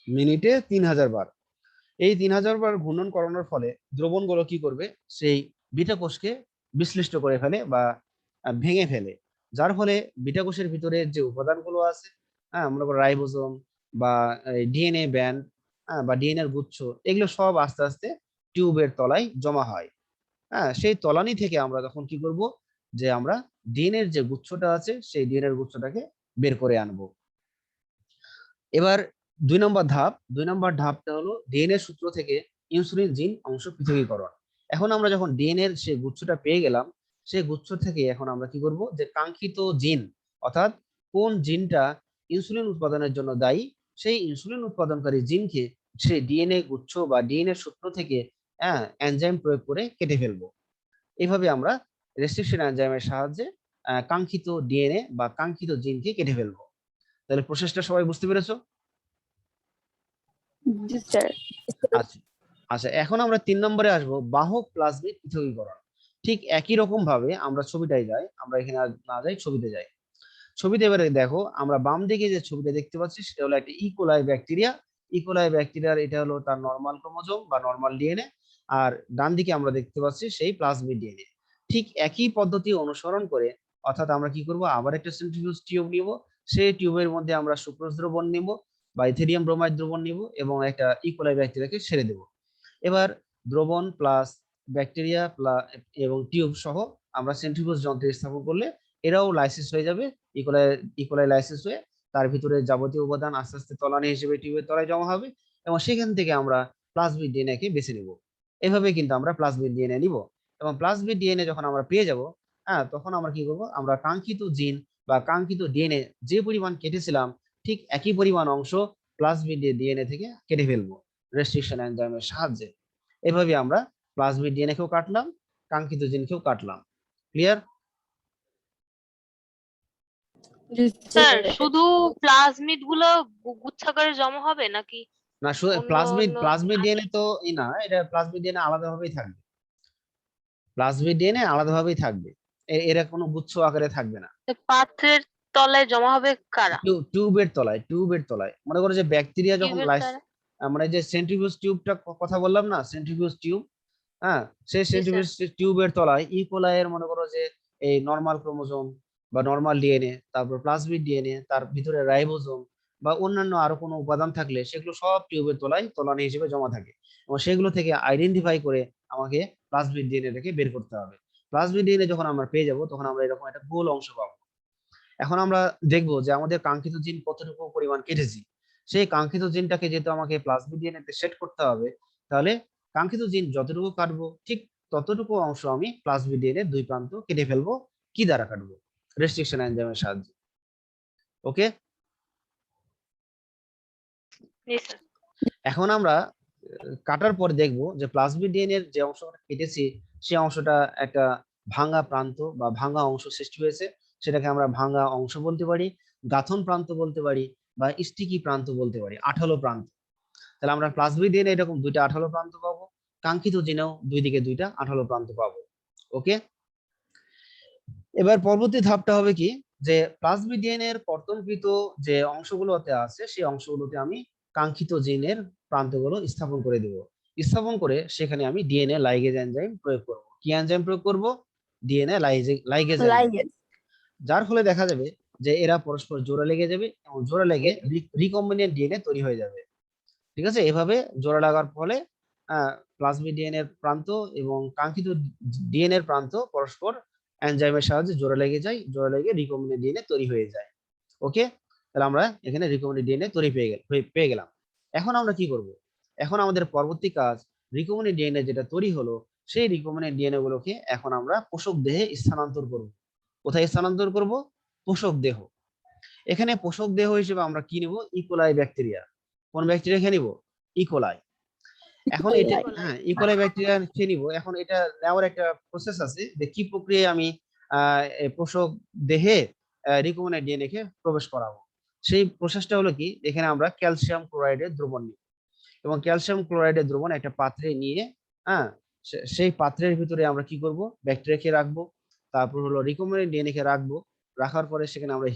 মিনিটে 3000 বার। এই 3000 বার ঘূর্ণন করানোর ফলে দ্রবণগুলো কি করবে? সেই বিটা কোষকে বিশ্লিষ্ট করে ফেলে বা ভেঙে ফেলে। যার ফলে বিটা কোষের ভিতরে যে উপাদানগুলো আছে, হ্যাঁ, মনে করো রাইবোজোম বা ডিএনএ ব্যান্ড, হ্যাঁ, বা ডিএনএ এর গুচ্ছ, এগুলো সব আস্তে আস্তে টিউবের তলায় জমা হয়। হ্যাঁ, সেই তলানি থেকে আমরা তখন কি করব, যে আমরা ডিএনএ এর যে গুচ্ছটা আছে সেই ডিএনএ এর গুচ্ছটাকে বের করে আনবো। এবার 2 নম্বর ধাপটা হলো ডিএনএ সূত্র থেকে ইনসুলিন জিন অংশ পৃথকীকরণ। এখন আমরা যখন ডিএনএ এর সেই গুচ্ছটা পেয়ে গেলাম, সেই গুচ্ছ থেকে এখন আমরা কি করব, যে কাঙ্ক্ষিত জিন, অর্থাৎ কোন জিনটা ইনসুলিন উৎপাদনের জন্য দায়ী, সেই ইনসুলিন উৎপাদনকারী জিনকে সেই ডিএনএ গুচ্ছ বা ডিএনএ সূত্র থেকে এনজাইম প্রয়োগ করে কেটে ফেলবো। এইভাবে আমরা রেস্ট্রিকশন এনজাইমের সাহায্যে কাঙ্ক্ষিত ডিএনএ বা কাঙ্ক্ষিত জিনকে কেটে ফেলবো। তাহলে প্রসেসটা সবাই বুঝতে পেরেছো? জি স্যার। আচ্ছা আচ্ছা, এখন আমরা 3 নম্বরে আসবো, বাহক প্লাজমিড পৃথকীকরণ। ঠিক একই রকম ভাবে আমরা ছবিটাই যাই, আমরা এখানে আর না যাই, ছবিতে যাই। ছবিতে এবারে দেখো, আমরা বাম দিকে যে ছবিটা দেখতে পাচ্ছি সেটা হলো একটা ইকোলাই ব্যাকটেরিয়া। ইকোলাই ব্যাকটেরিয়ার এটা হলো তার নর্মাল ক্রোমোজোম বা নর্মাল ডিএনএ, আর ডান দিকে আমরা দেখতে পাচ্ছি সেই প্লাজমিড ডিএনএ। ঠিক একই পদ্ধতি অনুসরণ করে, অর্থাৎ আমরা কি করব, আবার একটা সেন্ট্রিফিউজ টিউব নিব, সেই টিউবের মধ্যে আমরা সুক্রোজ দ্রবণ নিব বা ইথেরিয়াম ব্রোমাইড দ্রবণ নিব এবং একটা ইকোলাই ব্যাকটেরিয়াকে ছেড়ে দেব। এবার দ্রবণ প্লাস ব্যাকটেরিয়া এবং টিউব সহ আমরা সেন্ট্রিফিউজ যন্ত্রে স্থাপন করলে এরাও লাইসিস হয়ে যাবে, ইকোলাই ইকোলাই লাইসিস হয়ে তার ভিতরে যাবতীয় উপাদান আস্তে আস্তে তলানি হিসেবে টিউবের তলায় জমা হবে এবং সেখান থেকে আমরা প্লাজমিড ডিএনএ কে বেছে নিব। এভাবে কিন্তু আমরা প্লাজমিড ডিএনএ নিব এবং প্লাজমিড ডিএনএ যখন আমরা পেয়ে যাব, তখন আমরা কি করব, আমরা কাঙ্ক্ষিত জিন বা কাঙ্ক্ষিত ডিএনএ যে পরিমাণ কেটেছিলাম ঠিক একই পরিমাণ অংশ প্লাজমিড ডিএনএ থেকে কেটে ফেলবো রেস্ট্রিকশন এনজাইমের সাহায্যে। এভাবে আমরা প্লাজমিড ডিএনএ কেও কাটলাম, কাঙ্ক্ষিত জিনকেও কাটলাম। ক্লিয়ার? জি স্যার স্যার। শুধু প্লাজমিড গুলো গুচ্ছাকারে জমা হবে নাকি না, শুধু অন্য প্লাজমিড অন্য প্লাজমিড আছে? ডিএনএ তো না, এটা প্লাজমিড ডিএনএ আলাদাভাবেই থাকবে। প্লাজমিড ডিএনএ আলাদাভাবেই থাকবে, এরা কোনো গুচ্ছ আকারে থাকবে না। তো পাত্রের তলায় জমা হবে কারা? টিউবের তলায় মনে করো যে ব্যাকটেরিয়া যখন টিউবের লাইস, তলায়? মানে যে সেন্ট্রিফিউজ টিউবটা কথা বললাম না, সেন্ট্রিফিউজ টিউব, হ্যাঁ, সেই জি স্যার। সেন্ট্রিফিউজ টিউবের তলায় ইকোলাই এর মনে করো যে এই নর্মাল ক্রোমোজোম বা নর্মাল ডিএনএ, তারপর প্লাজমিড ডিএনএ, তার ভিতরে রাইবোজোম বা অন্যান্য আরো কোনো উপাদান থাকলে সেগুলো সব টিউবের তলায় তলানি হিসেবে জমা থাকে এবং সেগুলো থেকে আইডেন্টিফাই করে আমাকে প্লাজমিড ডিএনএটাকে বের করতে হবে। প্লাজমিড ডিএনএ যখন আমরা পেয়ে যাব তখন আমরা এরকম একটা গোল অংশ পাবো। এখন আমরা দেখবো যে আমাদের কাঙ্ক্ষিত জিন কতটুকু পরিমাণ কেটেছি। সেই কাঙ্ক্ষিত জিনটাকে যেহেতু আমাকে প্লাজমিড ডিএনএ তে সেট করতে হবে, তাহলে কাঙ্ক্ষিত জিন যতটুকু কাটবো ঠিক ততটুকু অংশ আমি প্লাজমিড ডিএনএ দুই প্রান্ত কেটে ফেলবো। কি দ্বারা কাটবো? রেস্ট্রিকশন এনজাইমের সাহায্যে। ওকে, জি স্যার। এখন আমরা কাটার পর দেখবো যে প্লাজমিড ডিএনএ এর যে অংশটা কেটেছি সেই অংশটা একটা ভাঙা প্রান্ত বা ভাঙা অংশ সৃষ্টি হয়েছে। সেটাকে আমরা ভাঙা অংশ বলতে পারি, গাঁথন প্রান্ত বলতে পারি বা স্টিকি প্রান্ত বলতে পারি, আঠালো প্রান্ত। তাহলে আমরা প্লাজমিড ডিএনএ এরকম দুইটা আঠালো প্রান্ত পাবো, কাঙ্ক্ষিত জিনেও দুই দিকে দুইটা আঠালো প্রান্ত পাবো। ওকে, এবার পরবর্তী ধাপটা হবে কি, যে প্লাজমিড ডিএনএ এর কর্তনকৃত যে অংশগুলোতে আছে সেই অংশগুলোতে আমি কাঙ্ক্ষিত জিনের প্রান্তগুলো স্থাপন করে দেব। স্থাপন করে সেখানে আমি ডিএনএ লাইগেজ এনজাইম প্রয়োগ করব। কি এনজাইম প্রয়োগ করব? DNA ligase enzyme. লাইগেজ। যার ফলে দেখা যাবে যে এরা পরস্পর জোড়া লেগে যাবে এবং জোড়া লেগে রিকম্বিনেন্ট ডিএনএ তৈরি হয়ে যাবে। ঠিক আছে, এভাবে জোড়া লাগার ফলে প্লাজমিড ডিএনএ এর প্রান্ত এবং কাঙ্ক্ষিত ডিএনএ এর প্রান্ত পরস্পর এনজাইমের সাহায্যে জোড়া লেগে যায়, জোড়া লেগে রিকম্বিনেন্ট ডিএনএ তৈরি হয়ে যায়। ওকে, তাহলে আমরা এখানে রিকম্বিনেন্ট ডিএনএ তৈরি পেয়ে গেলাম। এখন আমরা কি করব? এখন আমাদের পরবর্তী কাজ, রিকম্বিনেন্ট ডিএনএ যেটা তৈরি হলো সেই রিকম্বিনেন্ট ডিএনএ গুলোকে এখন আমরা পোষক দেহে স্থানান্তর করব। কোথায় স্থানান্তর করব? পোষক দেহ। এখানে পোষক দেহ হিসেবে আমরা কি নিব? E. coli bacteria. কোন ব্যাকটেরিয়াকে নিব? ইকোলাই। এখন এটা, হ্যাঁ, ইকোলাই ব্যাকটেরিয়া খেয়ে নিব। এখন এটা নেওয়ার একটা প্রসেস আছে যে কি প্রক্রিয়ায় আমি পোষক দেহে রিকম্বিনেন্ট ডিএনএ কে প্রবেশ করাবো। সেই প্রসেসটা হলো কি, এখানে আমরা ক্যালসিয়াম ক্লোরাইডের দ্রবণ নিব এবং ক্যালসিয়াম ক্লোরাইডের দ্রবণ একটা পাত্রে নিয়ে, হ্যাঁ, সেই পাত্রের ভিতরে আমরা কি করব? ব্যাকটেরিয়াকে রাখবো, তারপর হলো রিকম্বিনেন্ট ডিএনএ কে রাখবো। রাখার পরে সেখানে আমরা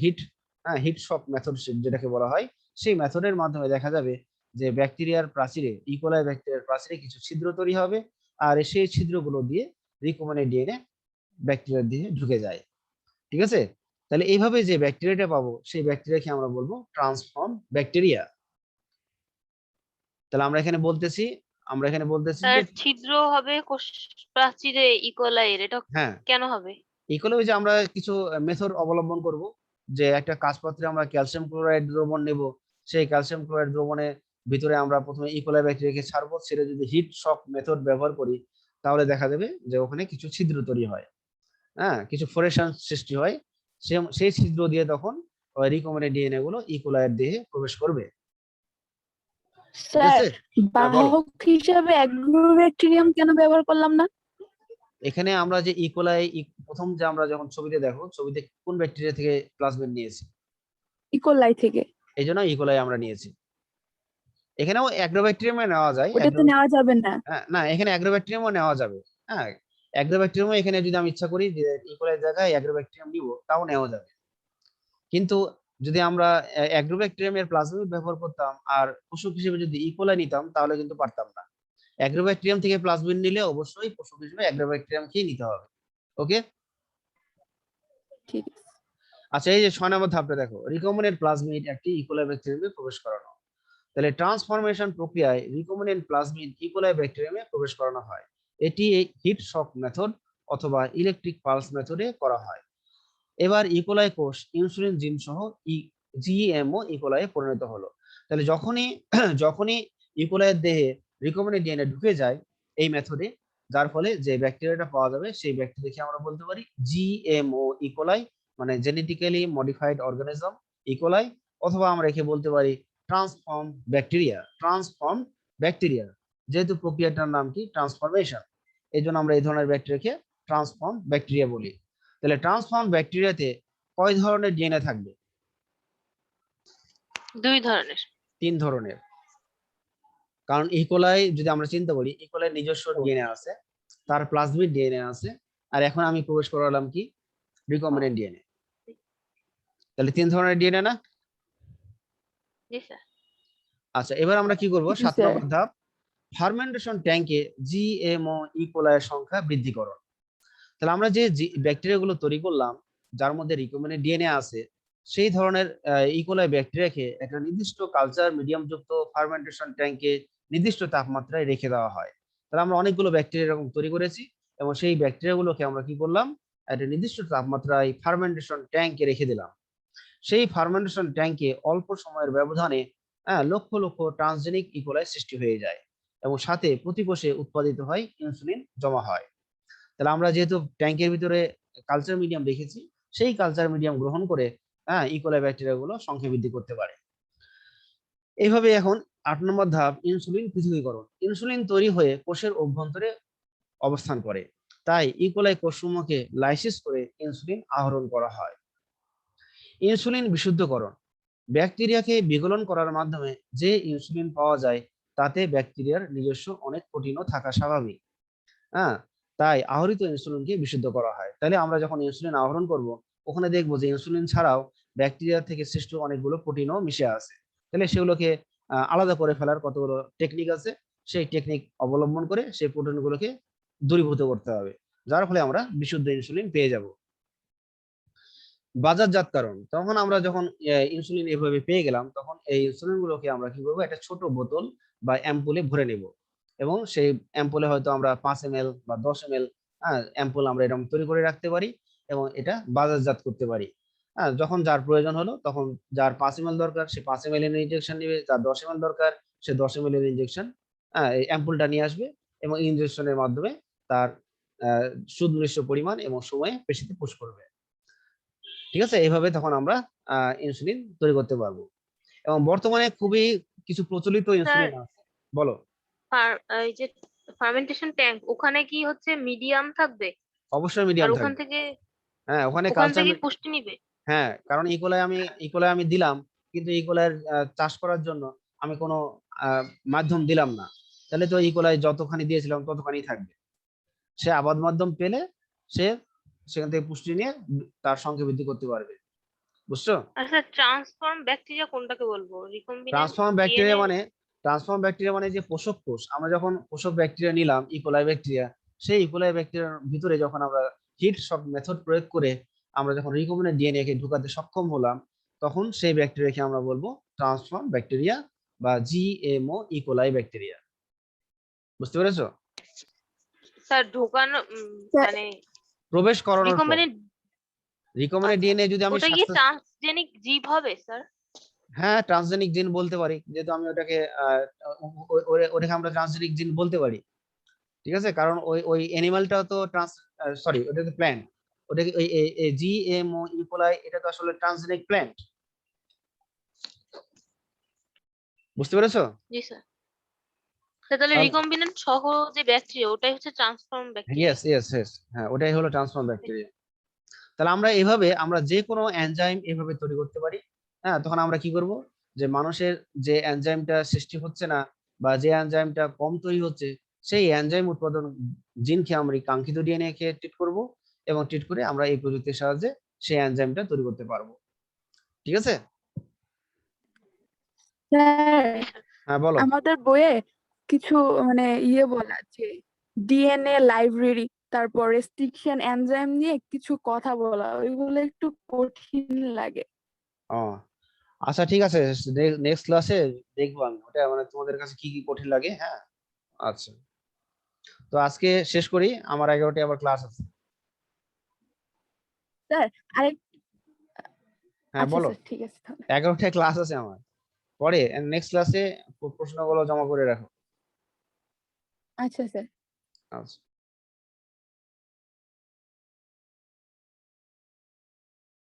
হিট শক মেথড যেটাকে বলা হয়, সেই মেথডের মাধ্যমে দেখা যাবে যে ব্যাকটেরিয়ার প্রাচীরে, ইকোলাই ব্যাকটেরিয়ার প্রাচীরে কিছু ছিদ্র তৈরি হবে আর সেই ছিদ্রগুলো দিয়ে রিকম্বিনেন্ট ডিএনএ ব্যাকটেরিয়ার দিয়ে ঢুকে যায়। ঠিক আছে, তাহলে এইভাবে যে ব্যাকটেরিয়াটা পাবো সেই ব্যাকটেরিয়াকে আমরা বলবো ট্রান্সফর্ম ব্যাকটেরিয়া। তাহলে আমরা এখানে বলতেছি তার যে ছিদ্র হবে কোষ প্রাচীরে ইকোলাইয়ের, এটা হ্যাঁ, কেন হবে? এগুলো যে আমরা কিছু মেথড অবলম্বন করব, যে একটা কাঁচপাত্রে আমরা ক্যালসিয়াম ক্লোরাইড দ্রবণ নেব, সেই ক্যালসিয়াম ক্লোরাইড দ্রবণের ভিতরে আমরা প্রথমে ইকোলাই ব্যাকটেরিয়াকে ছাড়বো, সেটা যদি হিট শক মেথড ব্যবহার করি তাহলে দেখা যাবে যে ওখানে কিছু ছিদ্র তৈরি হয়, হ্যাঁ, কিছু ফোরেশন সৃষ্টি হয়, সেই ছিদ্র দিয়ে তখন রিকম্বিনেন্ট ডিএনএ গুলো ইকোলাইয়ের দেহে প্রবেশ করবে। ঠিক স্যার, আছে, হ্যাঁ বলো। বাহক হিসাবে অ্যাগ্রোব্যাকটেরিয়াম কেন ব্যবহার করলাম না? এখানে আমরা যে ইকোলাই প্রথম যে আমরা যখন ছবিতে দেখো, ছবিতে কোন ব্যাকটেরিয়া থেকে প্লাজমিড নিয়েছি, ইকোলাই থেকে। এই জন্য ইকোলাই আমরা নিয়েছি। এখানেও অ্যাগ্রোব্যাকটেরিয়ামে নেওয়া যায়, ওটা তো নেওয়া যাবে না। না এখানে অ্যাগ্রোব্যাকটেরিয়ামও নেওয়া যাবে। হ্যাঁ, অ্যাগ্রোব্যাকটেরিয়ামও এখানে যদি আমি ইচ্ছা করি যে ইকোলাইয়ের জায়গায় অ্যাগ্রোব্যাকটেরিয়াম নিব, তাও নেওয়া যাবে। কিন্তু যদি আমরা অ্যাগ্রোব্যাকটেরিয়ামের প্লাজমিড ব্যবহার করতাম আর পোষক হিসেবে যদি ইকোলাই নিতাম তাহলে কিন্তু পারতাম না। অ্যাগ্রোব্যাকটেরিয়াম থেকে প্লাজমিড নিলে অবশ্যই পোষক হিসেবে অ্যাগ্রোব্যাকটেরিয়ামকেই নিতে হবে। ওকে, ঠিক আছে। আচ্ছা, এই যে 6 নম্বর ধাপটা দেখো, রিকম্বিনেন্ট প্লাজমিড একটি ইকোলাই ব্যাকটেরিয়ামে প্রবেশ করানো। তাহলে ট্রান্সফরমেশন প্রক্রিয়ায় রিকম্বিনেন্ট প্লাজমিড ইকোলাই ব্যাকটেরিয়ামে প্রবেশ করানো হয়। এটি হিট শক মেথড অথবা ইলেকট্রিক পালস মেথডে করা হয়। এবার ইকোলাই কোষ ইনসুলিন জিন সহ জিএমও ইকোলাইয়ে পরিণত হলো। তাহলে যখনই ইকোলাইয়ের দেহে রিকম্বিনেন্ট ডিএনএ ঢুকে যায় এই মেথডে, যার ফলে যে ব্যাকটেরিয়াটা পাওয়া যাবে সেই ব্যাকটেরিয়াকে আমরা বলতে পারি জিএমও ইকোলাই, মানে জেনেটিক্যালি মডিফাইড অর্গানিজম ইকোলাই, অথবা আমরা একে বলতে পারি ট্রান্সফর্ম ব্যাকটেরিয়া, যেহেতু প্রক্রিয়াটার নাম কি ট্রান্সফরমেশন, এই জন্য আমরা এই ধরনের ব্যাকটেরিয়াকে ট্রান্সফর্ম ব্যাকটেরিয়া বলি। তাহলে ট্রান্সফর্ম ব্যাকটেরিয়াতে কয় ধরনের ডিএনএ থাকবে? 2 ধরনের। 3 ধরনের। কারণ ইকোলাই যদি আমরা চিন্তা করি, ইকোলাই নিজস্ব ডিএনএ আছে, তার প্লাজমিড ডিএনএ আছে, আর এখন আমি প্রবেশ করালাম কি রিকম্বিনেন্ট ডিএনএ। তাহলে 3 ধরনের ডিএনএ না? জি স্যার। আচ্ছা, এবার আমরা কি করব, জি 7 স্যার। নম্বর ধাপ, ফার্মেন্টেশন ট্যাঙ্কে জিএমও ইকোলাইয়ের সংখ্যা বৃদ্ধি করণ। তাহলে আমরা যে ব্যাকটেরিয়া গুলো তৈরি করলাম যার মধ্যে রিকম্বিনেন্ট ডিএনএ আছে, সেই ধরনের ইকোলাই ব্যাকটেরিয়াকে একটা নির্দিষ্ট কালচার মিডিয়াম যুক্ত ফার্মেন্টেশন ট্যাঙ্কে নির্দিষ্ট তাপমাত্রায় রেখে দেওয়া হয়। তাহলে আমরা অনেকগুলো ব্যাকটেরিয়া এরকম তৈরি করেছি এবং সেই ব্যাকটেরিয়াগুলোকে আমরা কি করলাম, একটা নির্দিষ্ট তাপমাত্রায় ফার্মেন্টেশন ট্যাঙ্কে রেখে দিলাম। সেই ফার্মেন্টেশন ট্যাঙ্কে অল্প সময়ের ব্যবধানে লক্ষ লক্ষ ট্রান্সজেনিক ইকোলাই সৃষ্টি হয়ে যায় এবং সাথে প্রতি কোষে উৎপাদিত হয় ইনসুলিন জমা হয়। তাহলে আমরা যেহেতু ট্যাঙ্কের ভিতরে কালচার মিডিয়াম রেখেছি, সেই কালচার মিডিয়াম গ্রহণ করে ইকোলাই ব্যাকটেরিয়া গুলো সংখ্যা বৃদ্ধি করতে পারে। এইভাবে এখন 8 নম্বর ধাপ, ইনসুলিন পৃথকীকরণ। ইনসুলিন তৈরি হয়ে কোষের অভ্যন্তরে অবস্থান করে, তাই ইকোলাই কোষসমূহকে লাইসিস করে ইনসুলিন আহরণ করা হয়। ইনসুলিন বিশুদ্ধকরণ, ব্যাকটেরিয়াকে বিগলন করার মাধ্যমে যে ইনসুলিন পাওয়া যায় তাতে ব্যাকটেরিয়ার নিজস্ব অনেক প্রোটিনও থাকা স্বাভাবিক। হ্যাঁ, তাই আহরিত ইনসুলিনকে বিশুদ্ধ করা হয়। তাহলে আমরা যখন ইনসুলিন আহরণ করব, ওখানে দেখবো যে ইনসুলিন ছাড়াও ব্যাকটেরিয়া থেকে সৃষ্ট অনেকগুলো প্রোটিনও মিশে আছে। তাহলে সেগুলোকে আলাদা করে ফেলার কতগুলো টেকনিক আছে, সেই টেকনিক অবলম্বন করে সেই প্রোটিনগুলোকে দূরীভূত করতে হবে, যার ফলে আমরা বিশুদ্ধ ইনসুলিন পেয়ে যাব। বাজারজাতকরণ, তখন আমরা যখন ইনসুলিন এভাবে পেয়ে গেলাম, তখন এই ইনসুলিন গুলোকে আমরা কি করবো, একটা ছোট বোতল বা অ্যাম্পুলে ভরে নেব এবং সেই অ্যাম্পুলে হয়তো আমরা 5 ml বা 10 ml অ্যাম্পুল আমরা এরকম তৈরি করে রাখতে পারি এবং এটা বাজারজাত করতে পারি। যখন যার প্রয়োজন হলো তখন যার 5 ml দরকার সে 5 ml এর ইনজেকশন নেবে, যার 10 ml দরকার সে 10 ml এর ইনজেকশন এই অ্যাম্পুলটা নিয়ে আসবে এবং ইনজেকশনের মাধ্যমে তার সুনির্দিষ্ট পরিমাণ এবং সময়ে পেশিতে পুশ করবে। ঠিক আছে, এইভাবে তখন আমরা ইনসুলিন তৈরি করতে পারবো এবং বর্তমানে খুবই কিছু প্রচলিত স্যার, ইনসুলিন আছে। বলো। এই যে ফার্মেন্টেশন ট্যাঙ্ক, ওখানে কি হচ্ছে মিডিয়াম থাকবে? অবশ্যই আর মিডিয়াম ওখান থাকবে। থেকে হ্যাঁ, ওখানে ওখান কালচার, থেকে পুষ্টি নিবে? হ্যাঁ, কারণ ইকোলাই আমি দিলাম, কিন্তু ইকোলাইয়ের চাষ করার জন্য আমি কোনো মাধ্যম দিলাম না, তাহলে তো ইকোলাই যতখানি দিয়েছিলাম ততখানি থাকবে। সে আবাদ মাধ্যম পেলে সে সেখান থেকে পুষ্টি নিয়ে তার সংখ্যা বৃদ্ধি করতে পারবে। বুঝছো? আচ্ছা, ট্রান্সফর্ম ব্যাকটেরিয়া কোনটাকে বলবো? Recombinant transform DNA? ব্যাকটেরিয়া মানে যে পোষক কোষ, আমরা যখন পোষক ব্যাকটেরিয়া নিলাম ইকোলাই ব্যাকটেরিয়া, সেই ইকোলাই ব্যাকটেরিয়ার ভিতরে যখন আমরা হিট শক মেথড প্রয়োগ করে আমরা যখন রিকম্বিনেন্ট ডিএনএ কে ঢুকাতে সক্ষম হলাম, তখন সেই ব্যাকটেরিয়াকে আমরা বলবো ট্রান্সফর্ম ব্যাকটেরিয়া বা জিএমও ইকোলাই ব্যাকটেরিয়া। বুঝতে পেরেছো? স্যার ঢোকানো স্যার, মানে প্রবেশ করানোর পর রিকম্বিনেন্ট রিকম্বিনেন্ট ডিএনএ যদি আমি ওটা কি ট্রান্সজেনিক জীব হবে স্যার? হ্যাঁ ট্রান্সজেনিক জিন বলতে পারি, যেহেতু আমি ওটাকে ওটাকে আমরা ট্রান্সজেনিক জিন বলতে পারি। ঠিক আছে, কারণ ওই ওই অ্যানিমালটাও তো সরি ওটা তো প্ল্যান্ট, ওটাকে ওই জিএমও ইকোলাই এটা তো আসলে ট্রান্সজেনিক প্ল্যান্ট। বুঝতে পেরেছো? জি স্যার। তাহলে রিকম্বিনেন্ট সহ যে ব্যাকটেরিয়া ওটাই হচ্ছে transform bacteria. Yes yes yes, হ্যাঁ ওটাই হলো ট্রান্সফর্ম ব্যাকটেরিয়া। তাহলে আমরা এভাবে আমরা যে কোনো এনজাইম এভাবে তৈরি করতে পারি। হ্যাঁ, তখন আমরা কি করব, যে মানুষের যে এনজাইমটা সৃষ্টি হচ্ছে না বা যে এনজাইমটা কম তৈরি হচ্ছে, সেই এনজাইম উৎপাদন জিনকে আমরা এই কাঙ্ক্ষিত ডিএনএ কে ট্রিট করব, এবং ট্রিট করে আমরা এই প্রযুক্তির সাহায্যে সেই এনজাইমটা তৈরি করতে পারবো। ঠিক আছে? স্যার, হ্যাঁ বলো। আমাদের বইয়ে কিছু মানে বলা আছে, ডিএনএ লাইব্রেরি, তারপর রেস্ট্রিকশন এনজাইম নিয়ে কিছু কথা বলা, ওইগুলো একটু কঠিন লাগে। ও আচ্ছা ঠিক আছে, নেক্সট ক্লাসে দেখবো আমি ওটা, মানে তোমাদের কাছে কি কি কঠিন লাগে। হ্যাঁ আচ্ছা, তো আজকে শেষ করি, আমার 11টায় আবার ক্লাস আছে। স্যার আরেক হ্যাঁ আচ্ছা বলো। স্যার, ঠিক আছে তাহলে। 11টায় ক্লাস আছে আমার, পরে নেক্সট ক্লাসে প্রশ্নগুলো জমা করে রাখো। আচ্ছা স্যার। আচ্ছা।